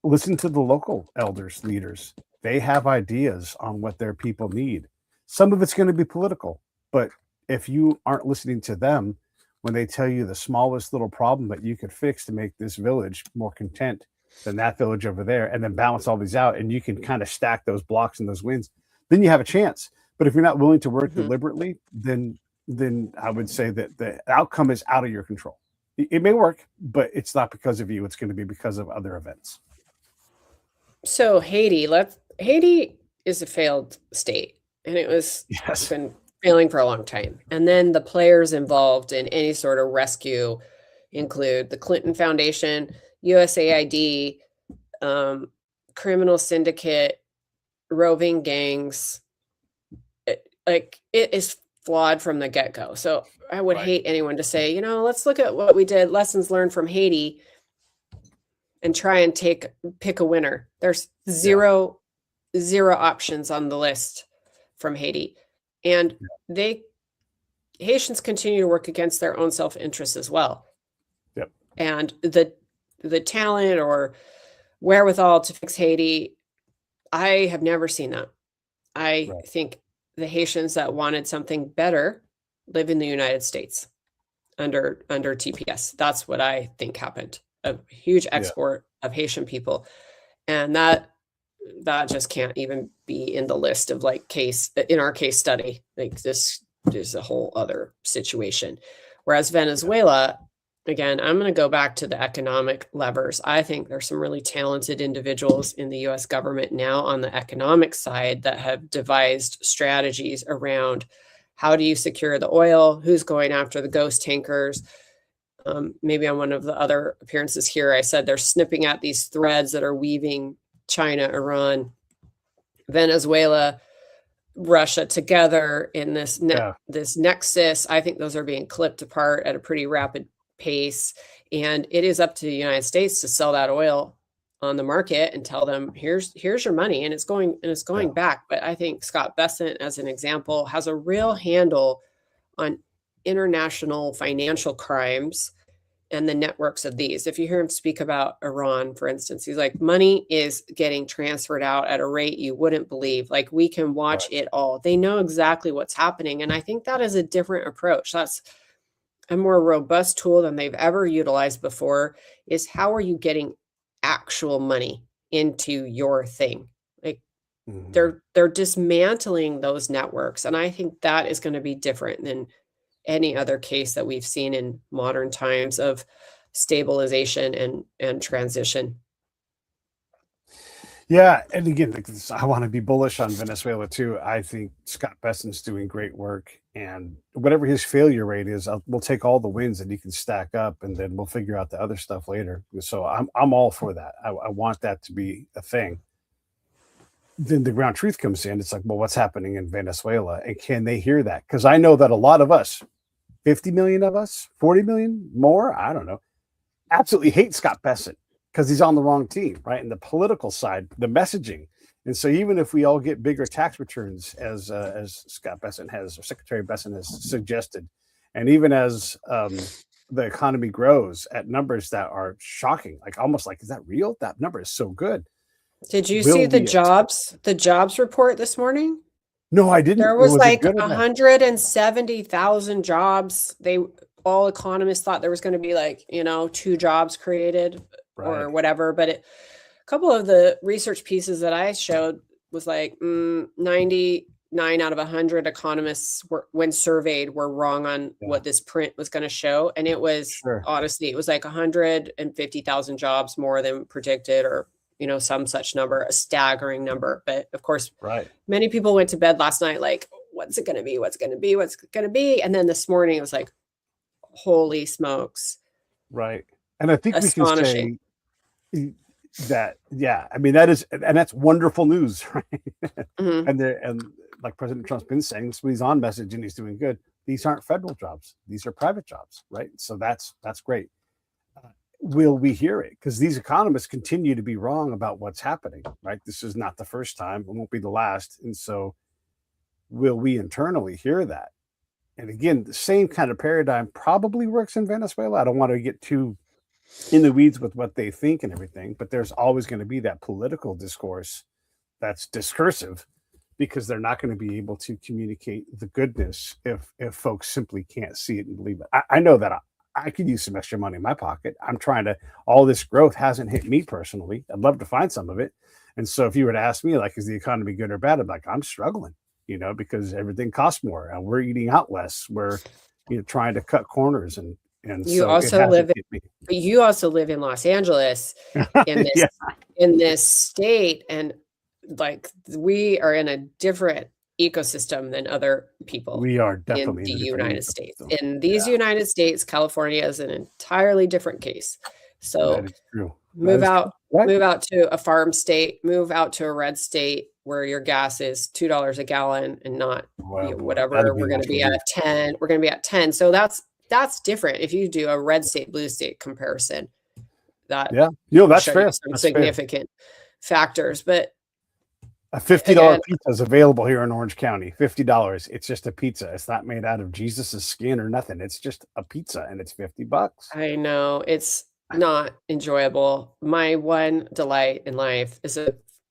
listen to the local elders, leaders. They have ideas on what their people need. Some of it's going to be political, but if you aren't listening to them when they tell you the smallest little problem that you could fix to make this village more content than that village over there, and then balance all these out, and you can kind of stack those blocks and those wins, then you have a chance. But if you're not willing to work deliberately, then I would say that the outcome is out of your control. It may work, but it's not because of you. It's going to be because of other events. So Haiti is a failed state, and it's been failing for a long time. And then the players involved in any sort of rescue include the Clinton Foundation, USAID, criminal syndicate, roving gangs. It is flawed from the get-go. So I would hate anyone to say, let's look at what we did, lessons learned from Haiti, and try and pick a winner. There's zero options on the list from Haiti. And Haitians continue to work against their own self-interest as well. Yep. And the talent or wherewithal to fix Haiti, I have never seen that. I think the Haitians that wanted something better live in the United States under TPS. That's what I think happened. A huge export of Haitian people. And that just can't even be in the list of in our case study. Like this is a whole other situation. Whereas Venezuela again, I'm going to go back to the economic levers. I think there's some really talented individuals in the US government now on the economic side that have devised strategies around how do you secure the oil, who's going after the ghost tankers. Maybe on one of the other appearances here, I said they're snipping at these threads that are weaving China, Iran, Venezuela, Russia together in this this nexus. I think those are being clipped apart at a pretty rapid pace, and it is up to the United States to sell that oil on the market and tell them here's your money, and it's going back. But I think Scott Bessent, as an example, has a real handle on international financial crimes and the networks of these. If you hear him speak about Iran, for instance, he's like, money is getting transferred out at a rate you wouldn't believe. Like, we can watch it all. They know exactly what's happening. And I think that is a different approach. That's a more robust tool than they've ever utilized before, is how are you getting actual money into your thing? Like, they're dismantling those networks. And I think that is going to be different than any other case that we've seen in modern times of stabilization and transition. Yeah, and again, I want to be bullish on Venezuela too. I think Scott Bessent's doing great work, and whatever his failure rate is, we'll take all the wins that he can stack up, and then we'll figure out the other stuff later. So I'm all for that. I want that to be a thing. Then the ground truth comes in. It's like, well, what's happening in Venezuela, and can they hear that? Because I know that a lot of us, 50 million of us, 40 million more, I don't know, absolutely hate Scott Bessent because he's on the wrong team, right? And the political side, the messaging. And so even if we all get bigger tax returns, as Scott Bessent has, or Secretary Bessent has suggested, and even as the economy grows at numbers that are shocking, like almost like, is that real? That number is so good. Did you see the jobs report this morning? No, I didn't. There was like 170,000 jobs. All economists thought there was going to be like, 2 jobs created or whatever. But a couple of the research pieces that I showed was like 99 out of 100 economists when surveyed, were wrong on what this print was going to show. And it was honestly, it was like 150,000 jobs more than predicted, or some such number, a staggering number. But of course, many people went to bed last night like, what's it going to be? What's going to be? What's going to be? And then this morning it was like, holy smokes. Right. And I think we can say that, I mean, that is, and that's wonderful news, right? And like President Trump's been saying, so he's on message and he's doing good. These aren't federal jobs. These are private jobs, right? So that's great. Will we hear it? Because these economists continue to be wrong about what's happening, right? This is not the first time. It won't be the last. And so will we internally hear that? And again, the same kind of paradigm probably works in Venezuela. I don't want to get too in the weeds with what they think and everything, but there's always going to be that political discourse that's discursive, because they're not going to be able to communicate the goodness if folks simply can't see it and believe it. I know that I could use some extra money in my pocket. All this growth hasn't hit me personally. I'd love to find some of it. And so if you were to ask me, like, is the economy good or bad? I'm like, I'm struggling, because everything costs more and we're eating out less. We're, trying to cut corners and you also live in Los Angeles in this state. And like, we are in a different ecosystem than other people. We are definitely in the United States. In these United States, California is an entirely different case. So that is true. Move out to a farm state, move out to a red state where your gas is $2 a gallon and not whatever. We're going to be at 10. We're going to be at 10. So that's different. If you do a red state, blue state comparison, that's fair. Some significant factors, but a $50 pizza is available here in Orange County. $50. It's just a pizza. It's not made out of Jesus's skin or nothing. It's just a pizza, and it's $50. I know, it's not enjoyable. My one delight in life is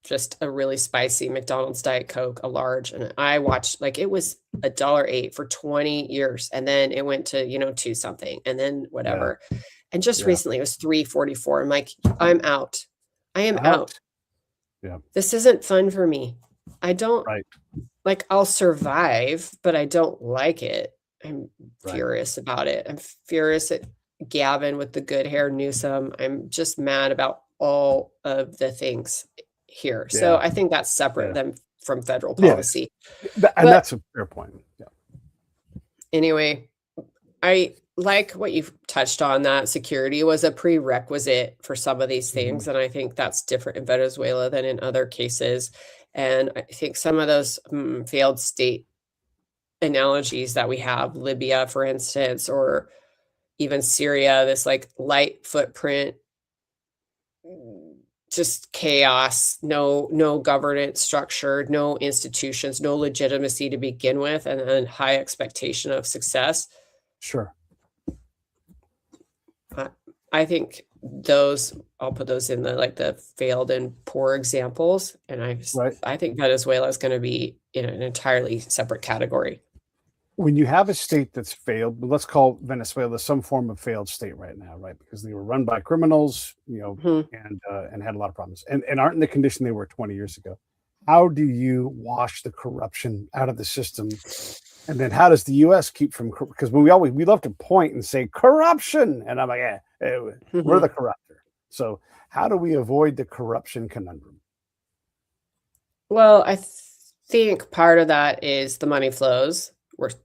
just a really spicy McDonald's Diet Coke, a large. And I watched, like, it was $1.08 for 20 years. And then it went to, $2 something, and then whatever. Yeah. And just recently it was $3.44. I'm like, I'm out. I am out. Yeah. This isn't fun for me. I don't like, I'll survive, but I don't like it. I'm furious about it. I'm furious at Gavin with the good hair, Newsom. I'm just mad about all of the things here. So Yeah. I think that's separate Yeah. than from federal Yeah. policy. And that's a fair point. Yeah. Anyway, I like what you've touched on, that security was a prerequisite for some of these things. And I think that's different in Venezuela than in other cases. And I think some of those failed state analogies that we have, Libya, for instance, or even Syria, this like light footprint, just chaos, no governance structure, no institutions, no legitimacy to begin with, and then high expectation of success. Sure. I think those, I'll put those in the failed and poor examples. And I think Venezuela is going to be in an entirely separate category. When you have a state that's failed, let's call Venezuela some form of failed state right now, right? Because they were run by criminals, and had a lot of problems, and aren't in the condition they were 20 years ago. How do you wash the corruption out of the system? And then how does the U.S. keep from? Because we love to point and say corruption, and I'm like, we're the corruptor. So how do we avoid the corruption conundrum? Well, I think part of that is the money flows.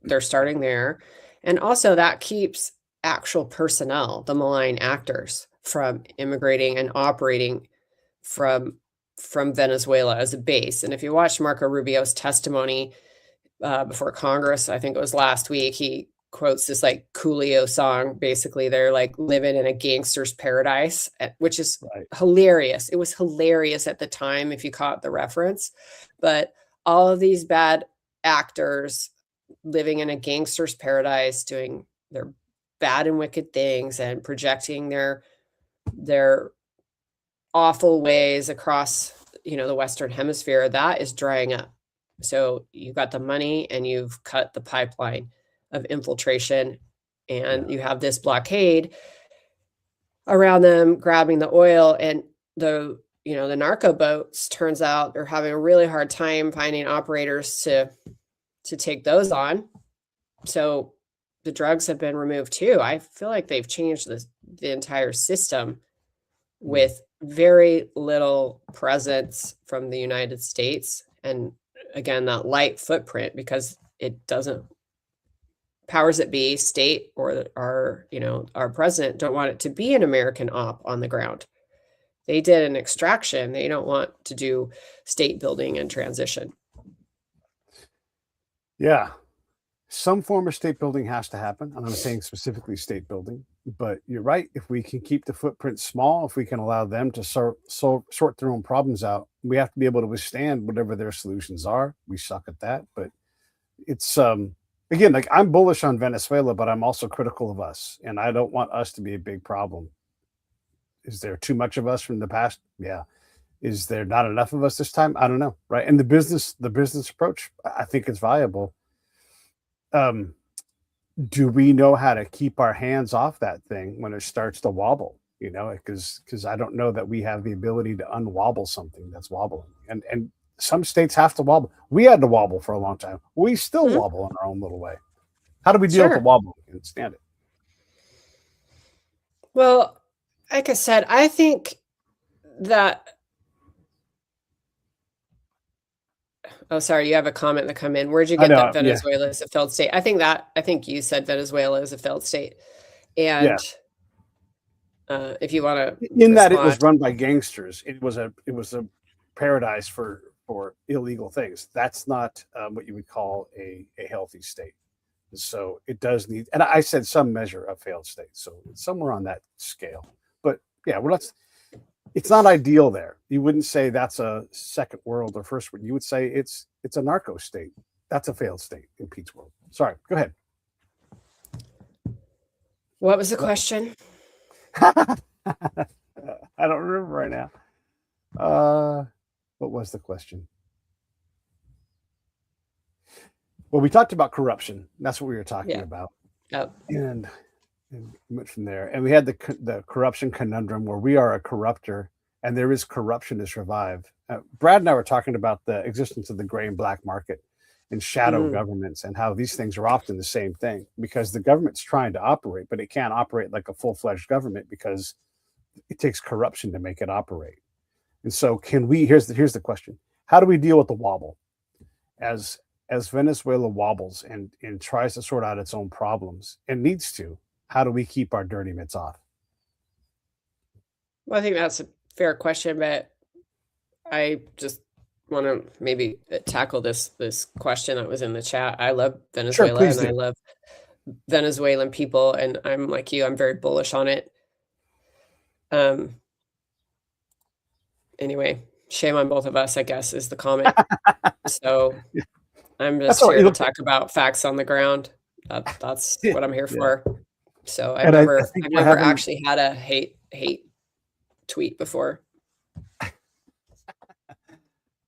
They're starting there. And also that keeps actual personnel, the malign actors, from immigrating and operating from Venezuela as a base. And if you watch Marco Rubio's testimony before Congress, I think it was last week, he quotes this like Coolio song. Basically, they're like living in a gangster's paradise, which is hilarious. It was hilarious at the time, if you caught the reference. But all of these bad actors living in a gangster's paradise, doing their bad and wicked things and projecting their awful ways across, the Western Hemisphere, that is drying up. So you've got the money and you've cut the pipeline of infiltration, and you have this blockade around them grabbing the oil, and the narco boats, turns out they're having a really hard time finding operators to take those on. So the drugs have been removed too. I feel like they've changed the entire system with very little presence from the United States. And again, that light footprint, because it doesn't, powers that be, state or our president, don't want it to be an American op on the ground. They did an extraction. They don't want to do state building and transition. Yeah. Some form of state building has to happen. I'm not saying specifically state building, but you're right. If we can keep the footprint small, if we can allow them to sort their own problems out, we have to be able to withstand whatever their solutions are. We suck at that, but it's again, like, I'm bullish on Venezuela, but I'm also critical of us, and I don't want us to be a big problem. Is there too much of us from the past? Yeah. Is there not enough of us this time? I don't know. Right. And the business approach, I think it's viable. Do we know how to keep our hands off that thing when it starts to wobble? Because I don't know that we have the ability to unwobble something that's wobbling. And some states have to wobble. We had to wobble for a long time. We still wobble in our own little way. How do we deal with the wobble and stand it? Well, like I said, I think that. Oh, sorry, you have a comment that come in. Where'd you get that Venezuela is a failed state? I think you said Venezuela is a failed state. And if you want to, in that it was run by gangsters, it was a paradise for illegal things. That's not what you would call a healthy state. So it does need, and I said some measure of failed state. So it's somewhere on that scale. But yeah, it's not ideal there. You wouldn't say that's a second world or first world. You would say it's a narco state. That's a failed state in Pete's world. Sorry, go ahead. What was the question? I don't remember right now. What was the question? Well, we talked about corruption. That's what we were talking about. Yep. And went from there. And we had the corruption conundrum, where we are a corruptor and there is corruption to survive. Brad and I were talking about the existence of the gray and black market. and shadow Mhm. governments, and how these things are often the same thing, because the government's trying to operate, but it can't operate like a full-fledged government because it takes corruption to make it operate. And so can we, here's the question. How do we deal with the wobble? As Venezuela wobbles and tries to sort out its own problems and needs to, how do we keep our dirty mitts off? Well, I think that's a fair question, but I just want to maybe tackle this question that was in the chat. I love Sure, Venezuela please and I do. love Venezuelan people, and I'm like you, I'm very bullish on it. Um, anyway, shame on both of us, I guess, is the comment. So I'm That's just all right. here You to look, talk about facts on the ground. That's yeah, what I'm here yeah. for. So And I think I've we're never having, actually had a hate tweet before.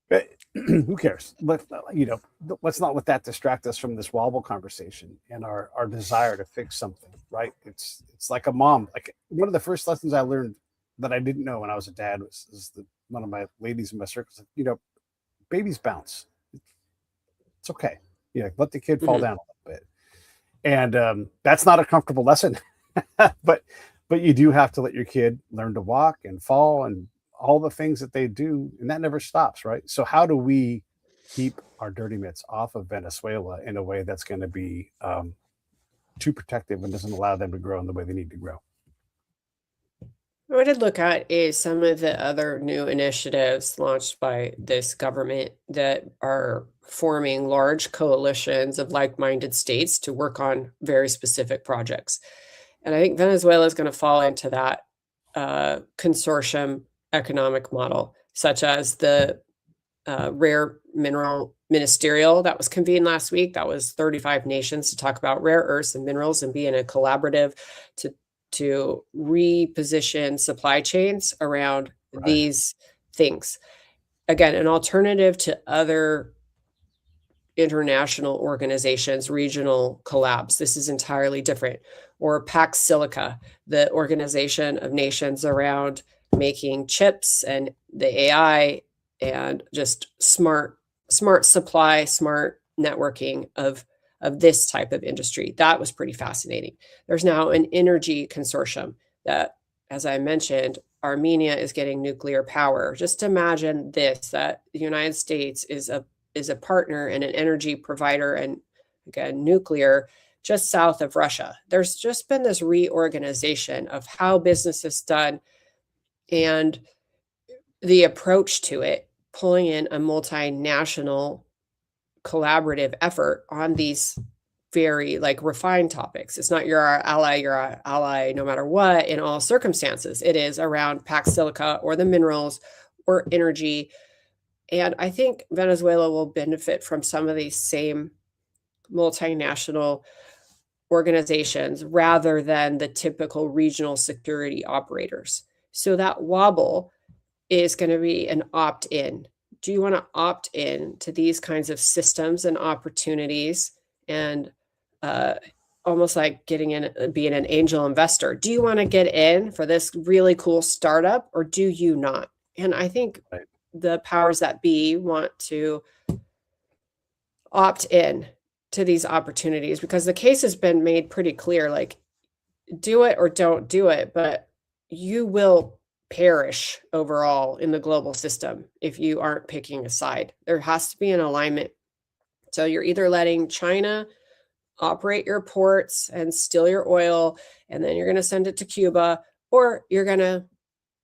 but who cares? Let's not let that distract us from this wobble conversation and our desire to fix something, right? It's like a mom. Like, one of the first lessons I learned that I didn't know when I was a dad was one of my ladies in my circles. Babies bounce. It's okay. Let the kid fall Mhm. down a little bit, and that's not a comfortable lesson. but you do have to let your kid learn to walk and fall and all the things that they do, and that never stops, right? So how do we keep our dirty mitts off of Venezuela in a way that's going to be too protective and doesn't allow them to grow in the way they need to grow? What I'd look at is some of the other new initiatives launched by this government that are forming large coalitions of like-minded states to work on very specific projects. And I think Venezuela is going to fall into that consortium economic model, such as the rare mineral ministerial that was convened last week. That was 35 nations to talk about rare earths and minerals and be in a collaborative to reposition supply chains around Right. these things. Again, an alternative to other international organizations, regional collabs. This is entirely different. Or Pax Silica, the organization of nations around making chips and the AI and just smart supply, smart networking of this type of industry. That was pretty fascinating. There's now an energy consortium that, as I mentioned, Armenia is getting nuclear power. Just imagine this, that the United States is a partner and an energy provider and again nuclear just south of Russia. There's just been this reorganization of how business is done and the approach to it, pulling in a multinational collaborative effort on these very like refined topics. It's not you're our ally no matter what in all circumstances. It is around Pax Silica or the minerals or energy. And I think Venezuela will benefit from some of these same multinational organizations rather than the typical regional security operators. So that wobble is going to be an opt in. Do you want to opt in to these kinds of systems and opportunities and uh, almost like getting in, being an angel investor? Do you want to get in for this really cool startup or do you not? And I think Right. the powers that be want to opt in to these opportunities because the case has been made pretty clear, like do it or don't do it, but you will perish overall in the global system if you aren't picking a side. There has to be an alignment. So you're either letting China operate your ports and steal your oil, and then you're going to send it to Cuba, or you're going to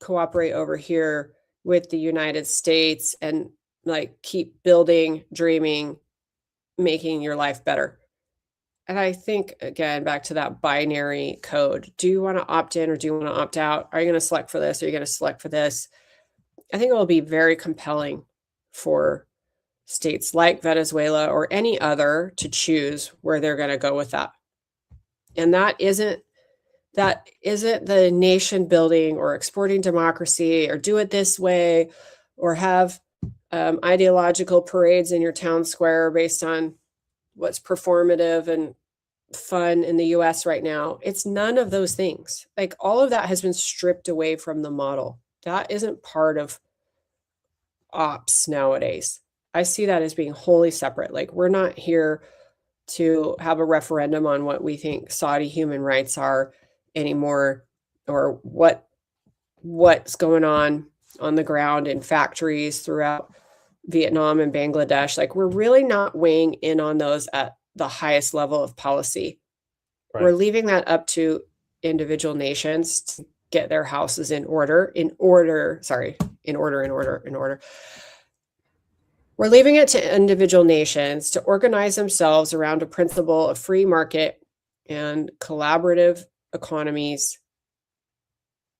cooperate over here with the United States and like keep building, dreaming, making your life better. And I think, again, back to that binary code. Do you want to opt in or do you want to opt out? Are you going to select for this? Are you going to select for this? I think it will be very compelling for states like Venezuela or any other to choose where they're going to go with that. And that isn't the nation building or exporting democracy or do it this way or have ideological parades in your town square based on what's performative and fun in the US right now. It's none of those things. Like all of that has been stripped away from the model. That isn't part of ops nowadays. I see that as being wholly separate. Like, we're not here to have a referendum on what we think Saudi human rights are anymore, or what's going on the ground in factories throughout Vietnam and Bangladesh. Like, we're really not weighing in on those at the highest level of policy. Right. We're leaving that up to individual nations to get their houses in order. We're leaving it to individual nations to organize themselves around a principle of free market and collaborative economies.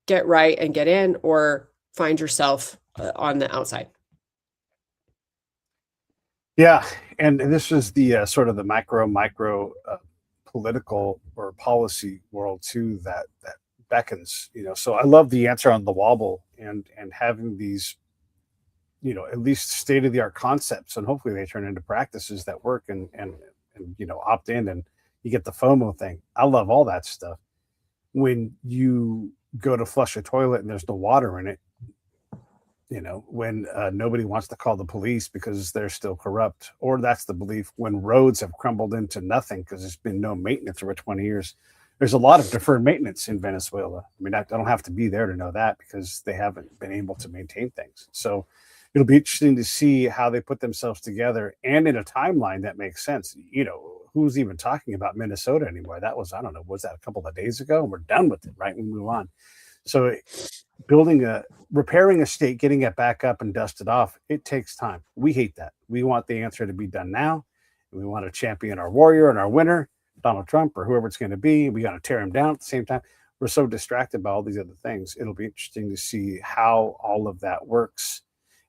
Get right and get in, or find yourself on the outside. Yeah, and this is the sort of the micro political or policy world too that beckons. So I love the answer on the wobble, and having these, at least state of the art concepts, and hopefully they turn into practices that work, and opt in, and you get the FOMO thing. I love all that stuff. When you go to flush a toilet and there's no water in it, when nobody wants to call the police because they're still corrupt, or that's the belief, when roads have crumbled into nothing because there's been no maintenance over 20 years. There's a lot of deferred maintenance in Venezuela. I mean, I don't have to be there to know that, because they haven't been able to maintain things. So it'll be interesting to see how they put themselves together, and in a timeline that makes sense. Who's even talking about Minnesota anymore? That was, I don't know, was that a couple of days ago? And we're done with it, right? We move on. So repairing a state, getting it back up and dusted off, it takes time. We hate that. We want the answer to be done now. We want to champion our warrior and our winner, Donald Trump or whoever it's going to be. We got to tear him down at the same time. We're so distracted by all these other things. It'll be interesting to see how all of that works,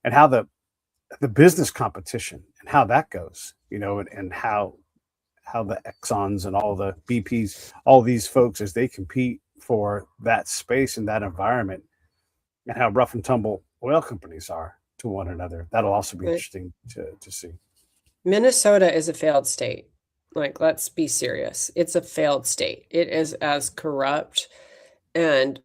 and how the business competition and how that goes, and how the Exxons and all the BPs, all these folks, as they compete for that space and that environment, and how rough and tumble oil companies are to one another. That'll also be interesting to see. Minnesota is a failed state. Like, let's be serious. It's a failed state. It is as corrupt and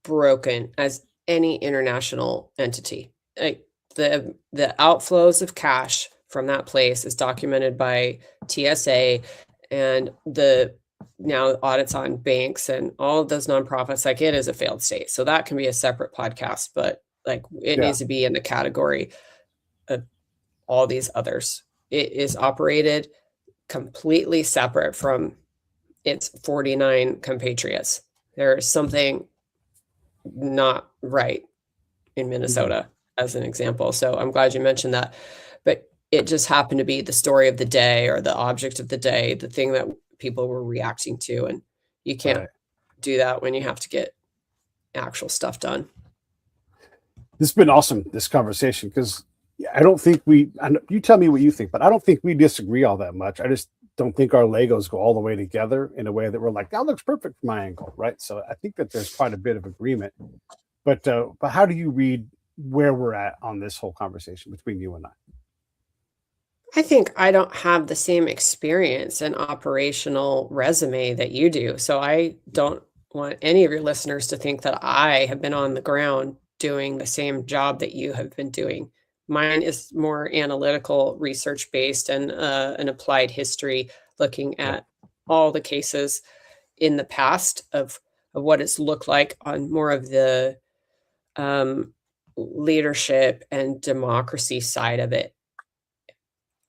broken as any international entity. Like, the outflows of cash from that place is documented by TSA, and the now audits on banks and all of those nonprofits. Like, it is a failed state. So that can be a separate podcast, but like, it needs to be in the category of all these others. It is operated completely separate from its 49 compatriots. There is something not right in Minnesota, as an example. So I'm glad you mentioned that. But it just happened to be the story of the day, or the object of the day, the thing that people were reacting to. And you can't do that when you have to get actual stuff done. This has been awesome, this conversation, because I don't think you tell me what you think, but I don't think we disagree all that much. I just don't think our Legos go all the way together in a way that we're like, that looks perfect from my angle, right? So I think that there's quite a bit of agreement. But how do you read where we're at on this whole conversation between you and I? I think I don't have the same experience and operational resume that you do. So I don't want any of your listeners to think that I have been on the ground doing the same job that you have been doing. Mine is more analytical, research-based, and an applied history, looking at all the cases in the past of what it's looked like on more of the leadership and democracy side of it.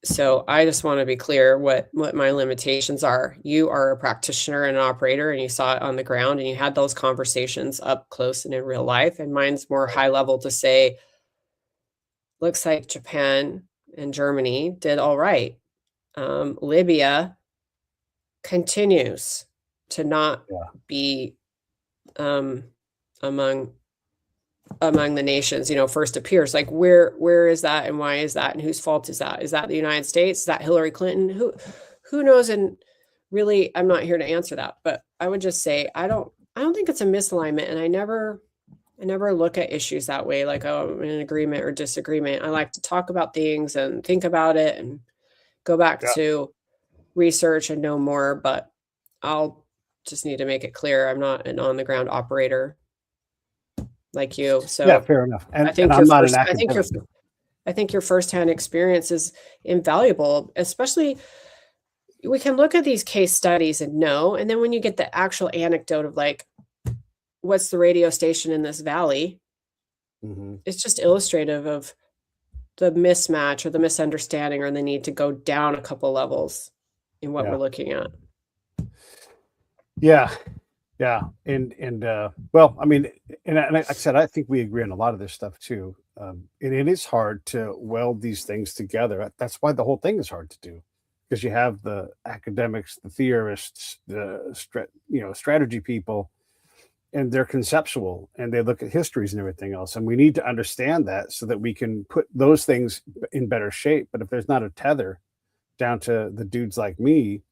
So I just want to be clear what my limitations are. You are a practitioner and an operator, and you saw it on the ground, and you had those conversations up close and in real life. And mine's more high level to say, looks like Japan and Germany did all right. Libya continues to not be among the nations, first appears. Like, where is that, and why is that, and whose fault is that? Is that the United States? Is that Hillary Clinton? Who knows? And really, I'm not here to answer that, but I would just say I don't think it's a misalignment, and I never look at issues that way, like, oh, I'm in agreement or disagreement. I like to talk about things and think about it and go back to research and know more, but I'll just need to make it clear I'm not an on the ground operator like you. So fair enough. And I think I'm not an academic. I think your firsthand experience is invaluable, especially we can look at these case studies and know, and then when you get the actual anecdote of like, what's the radio station in this valley, it's just illustrative of the mismatch or the misunderstanding or the need to go down a couple levels in what we're looking at. Yeah. And well, I mean, and like I said, I think we agree on a lot of this stuff too. And it is hard to weld these things together. That's why the whole thing is hard to do, because you have the academics, the theorists, the strategy people, and they're conceptual and they look at histories and everything else. And we need to understand that so that we can put those things in better shape. But if there's not a tether down to the dudes like me,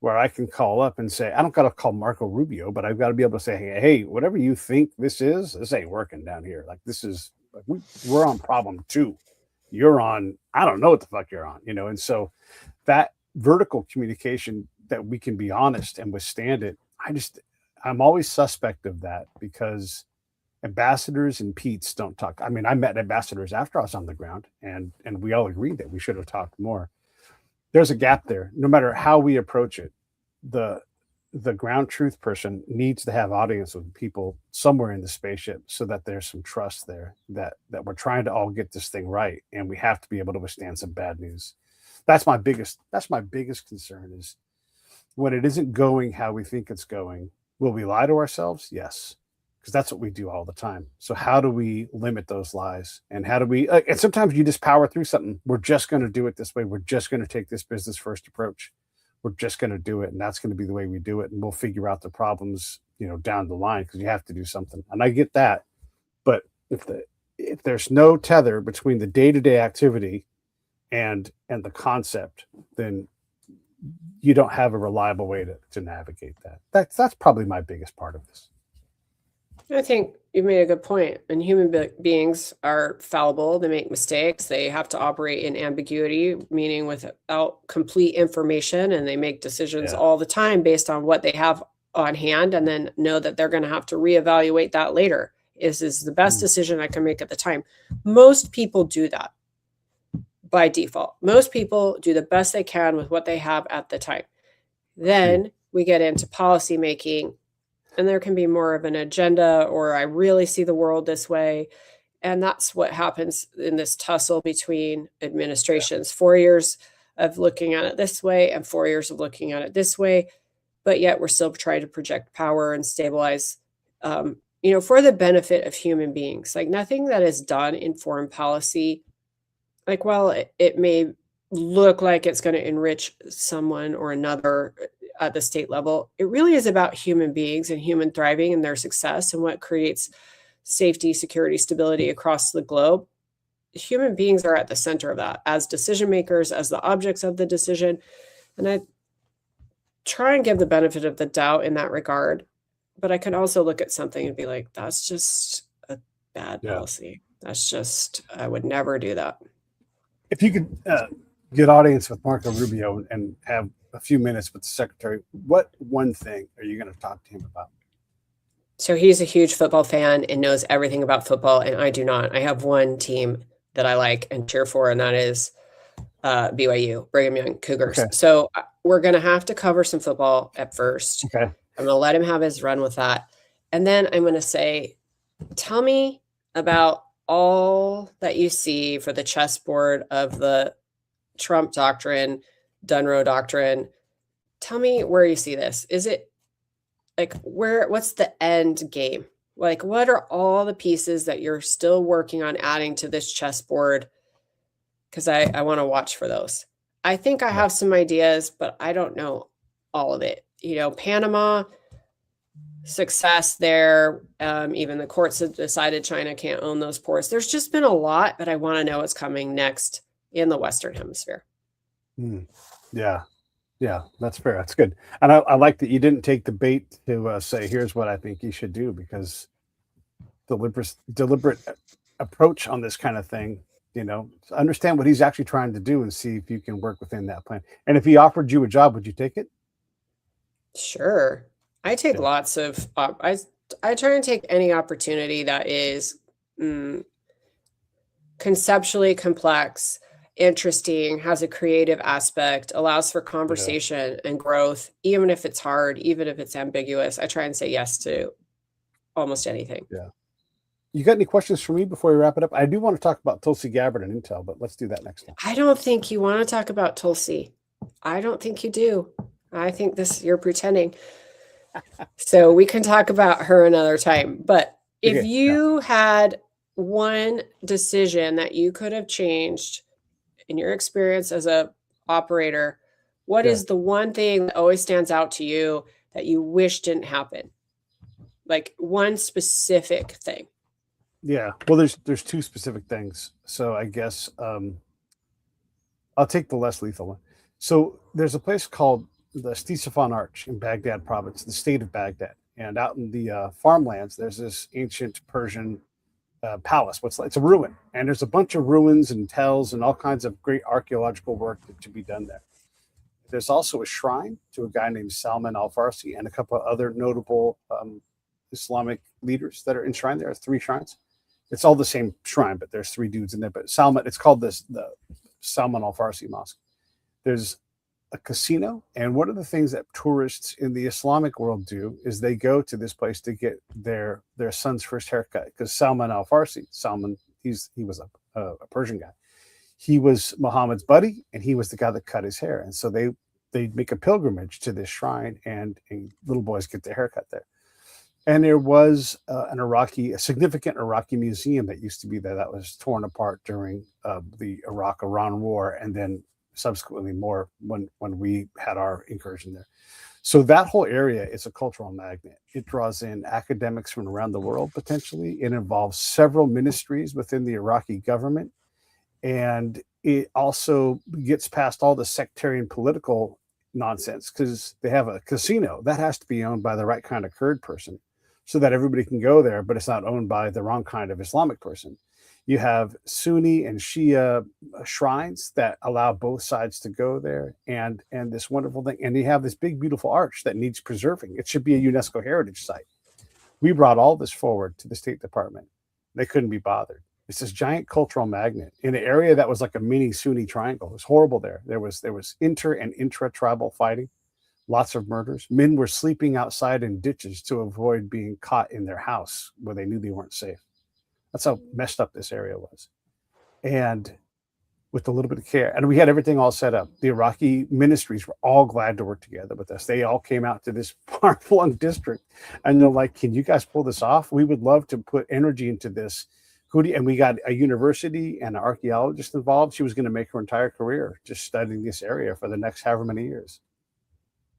where I can call up and say, I don't got to call Marco Rubio, but I've got to be able to say, hey, whatever you think this ain't working down here. Like, this is, we're on problem 2. You're on, I don't know what the fuck you're on, And so that vertical communication, that we can be honest and withstand it, I'm always suspect of that, because ambassadors and Pete's don't talk. I mean, I met ambassadors after I was on the ground, and we all agreed that we should have talked more. There's a gap there. No matter how we approach it, the ground truth person needs to have audience with people somewhere in the spaceship, so that there's some trust there that we're trying to all get this thing right, and we have to be able to withstand some bad news. That's my biggest concern, is when it isn't going how we think it's going, will we lie to ourselves? Yes, because that's what we do all the time. So how do we limit those lies? And how do we, and sometimes you just power through something. We're just going to do it this way. We're just going to take this business first approach. We're just going to do it. And that's going to be the way we do it. And we'll figure out the problems, down the line, because you have to do something. And I get that. But if there's no tether between the day-to-day activity and the concept, then you don't have a reliable way to navigate that. That's probably my biggest part of this. I think you made a good point. And human beings are fallible. They make mistakes. They have to operate in ambiguity, meaning without complete information. And they make decisions all the time based on what they have on hand, and then know that they're going to have to reevaluate that later. Is the best decision I can make at the time? Most people do that by default. Most people do the best they can with what they have at the time. Then we get into policy making, and there can be more of an agenda, or I really see the world this way. And that's what happens in this tussle between administrations. 4 years of looking at it this way and 4 years of looking at it this way. But yet we're still trying to project power and stabilize, for the benefit of human beings. Like, nothing that is done in foreign policy, like, while it may look like it's going to enrich someone or another at the state level, it really is about human beings and human thriving and their success, and what creates safety, security, stability across the globe. Human beings are at the center of that as decision makers, as the objects of the decision. And I try and give the benefit of the doubt in that regard. But I can also look at something and be like, that's just a bad policy. That's just, I would never do that. If you could get audience with Marco Rubio and have a few minutes with the secretary, what one thing are you going to talk to him about? So he's a huge football fan and knows everything about football, and I do not. I have one team that I like and cheer for, and that is BYU, Brigham Young Cougars. Okay. So we're going to have to cover some football at first. Okay. I'm going to let him have his run with that. And then I'm going to say, tell me about all that you see for the chessboard of the Trump doctrine, Dunroe doctrine. Tell me where you see this. Is it like, what's the end game? Like, what are all the pieces that you're still working on adding to this chessboard? Because I want to watch for those. I think I have some ideas, but I don't know all of it. Panama, success there. Even the courts have decided China can't own those ports. There's just been a lot, but I want to know what's coming next in the Western Hemisphere. Yeah, that's fair. That's good. And I like that you didn't take the bait to say, here's what I think you should do, because deliberate approach on this kind of thing, understand what he's actually trying to do and see if you can work within that plan. And if he offered you a job, would you take it? Sure. I take lots of, I try and take any opportunity that is conceptually complex, interesting, has a creative aspect, allows for Yeah. conversation and growth, even if it's hard, even if it's ambiguous. I try and say yes to almost anything. Yeah. You got any questions for me before we wrap it up? I do want to talk about Tulsi Gabbard and Intel, but let's do that next time. I don't think you want to talk about Tulsi. I don't think you do. I think you're pretending. So we can talk about her another time. But if Okay, you had one decision that you could have changed in your experience as a operator, what Yeah. is the one thing that always stands out to you that you wish didn't happen? Like one specific thing. Yeah. Well, there's two specific things. So I guess I'll take the less lethal one. So there's a place called the Ctesiphon Arch in Baghdad province, the state of Baghdad. And out in the farmlands, there's this ancient Persian palace. It's a ruin. And there's a bunch of ruins and tells and all kinds of great archaeological work to be done there. There's also a shrine to a guy named Salman al-Farsi and a couple of other notable Islamic leaders that are enshrined there. 3 shrines. It's all the same shrine, but there's 3 dudes in there. But Salman, it's called the Salman al-Farsi Mosque. There's a casino, and one of the things that tourists in the Islamic world do is they go to this place to get their son's first haircut, because Salman al-Farsi, he was a Persian guy. He was Muhammad's buddy, and he was the guy that cut his hair. And so they make a pilgrimage to this shrine, and little boys get their haircut there. And there was a significant Iraqi museum that used to be there that was torn apart during the Iraq-Iran war, and then subsequently more when we had our incursion there. So that whole area is a cultural magnet. It draws in academics from around the world, potentially. It involves several ministries within the Iraqi government. And it also gets past all the sectarian political nonsense, because they have a casino that has to be owned by the right kind of Kurd person so that everybody can go there, but it's not owned by the wrong kind of Islamic person. You have Sunni and Shia shrines that allow both sides to go there, and this wonderful thing. And you have this big, beautiful arch that needs preserving. It should be a UNESCO heritage site. We brought all this forward to the State Department. They couldn't be bothered. It's this giant cultural magnet in an area that was like a mini Sunni triangle. It was horrible there. There was inter and intra-tribal fighting, lots of murders. Men were sleeping outside in ditches to avoid being caught in their house where they knew they weren't safe. That's how messed up this area was. And with a little bit of care, and we had everything all set up. The Iraqi ministries were all glad to work together with us. They all came out to this far-flung district, and they're like, "Can you guys pull this off? We would love to put energy into this." And we got a university and an archaeologist involved. She was going to make her entire career just studying this area for the next however many years.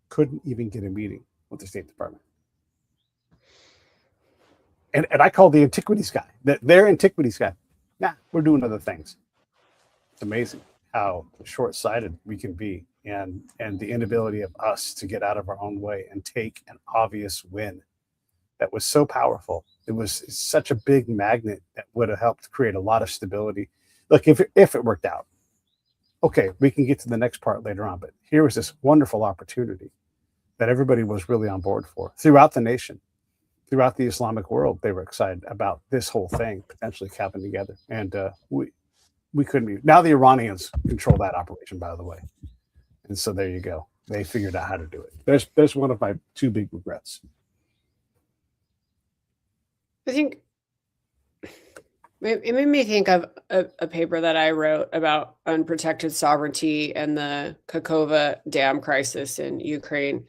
Couldn't even get a meeting with the State Department. And I called the antiquities guy, their antiquities guy. Nah, we're doing other things. It's amazing how short-sighted we can be, and the inability of us to get out of our own way and take an obvious win that was so powerful. It was such a big magnet that would have helped create a lot of stability. Look, if it worked out, okay, we can get to the next part later on. But here was this wonderful opportunity that everybody was really on board for throughout the nation. Throughout the Islamic world, they were excited about this whole thing potentially coming together. And we couldn't be. Now the Iranians control that operation, by the way. And so there you go. They figured out how to do it. There's one of my 2 big regrets. I think it made me think of a paper that I wrote about unprotected sovereignty and the Kakova Dam crisis in Ukraine.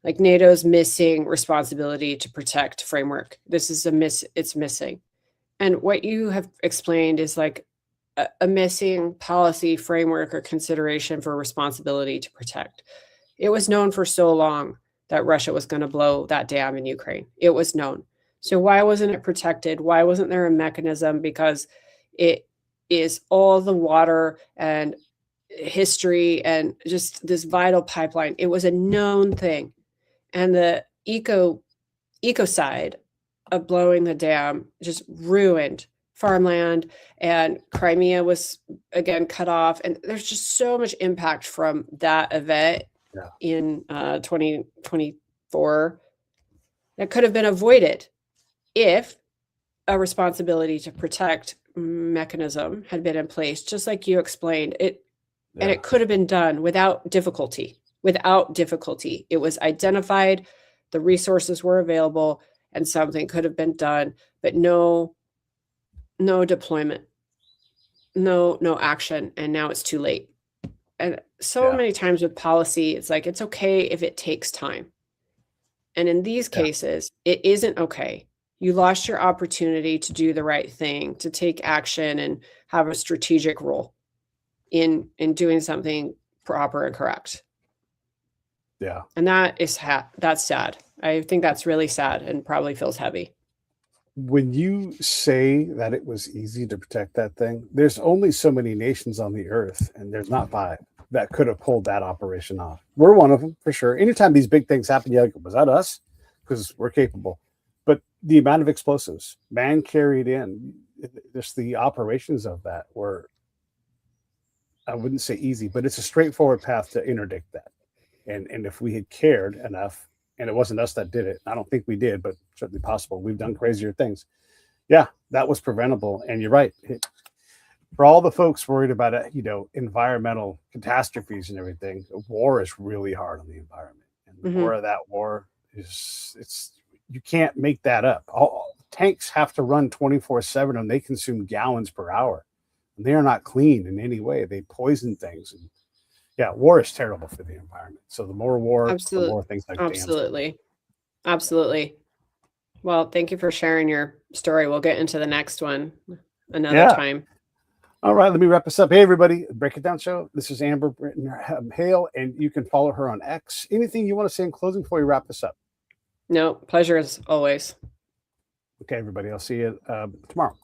Like NATO's missing responsibility to protect framework. This is it's missing. And what you have explained is like a missing policy framework or consideration for responsibility to protect. It was known for so long that Russia was going to blow that dam in Ukraine. It was known. So why wasn't it protected? Why wasn't there a mechanism? Because it is all the water and history and just this vital pipeline. It was a known thing. And the ecocide of blowing the dam just ruined farmland, and Crimea was again cut off. And there's just so much impact from that event in 2024 that could have been avoided if a responsibility to protect mechanism had been in place, just like you explained it, and Yeah. it could have been done without difficulty. Without difficulty, it was identified, the resources were available, and something could have been done, but no deployment, no action, and now it's too late. And so Yeah. many times with policy, it's like, it's okay if it takes time. And in these Yeah. cases, it isn't okay. You lost your opportunity to do the right thing, to take action and have a strategic role in doing something proper and correct. Yeah. And that is that's sad. I think that's really sad and probably feels heavy. When you say that it was easy to protect that thing, there's only so many nations on the earth, and there's not 5 that could have pulled that operation off. We're one of them for sure. Anytime these big things happen, you're like, was that us? Because we're capable. But the amount of explosives man carried in, just the operations of that were, I wouldn't say easy, but it's a straightforward path to interdict that. And if we had cared enough, and it wasn't us that did it, I don't think we did, but certainly possible. We've done crazier things. Yeah, that was preventable. And you're right. For all the folks worried about environmental catastrophes and everything, war is really hard on the environment. And the more of that war it's you can't make that up. All tanks have to run 24/7, and they consume gallons per hour. And they are not clean in any way. They poison things. And yeah, war is terrible for the environment. So the more war, the more things like dams. Absolutely. Well, thank you for sharing your story. We'll get into the next one another time. All right, let me wrap this up. Hey, everybody, Break It Down Show. This is Amber Brittain-Hale, and you can follow her on X. Anything you want to say in closing before we wrap this up? No, pleasure as always. Okay, everybody, I'll see you tomorrow.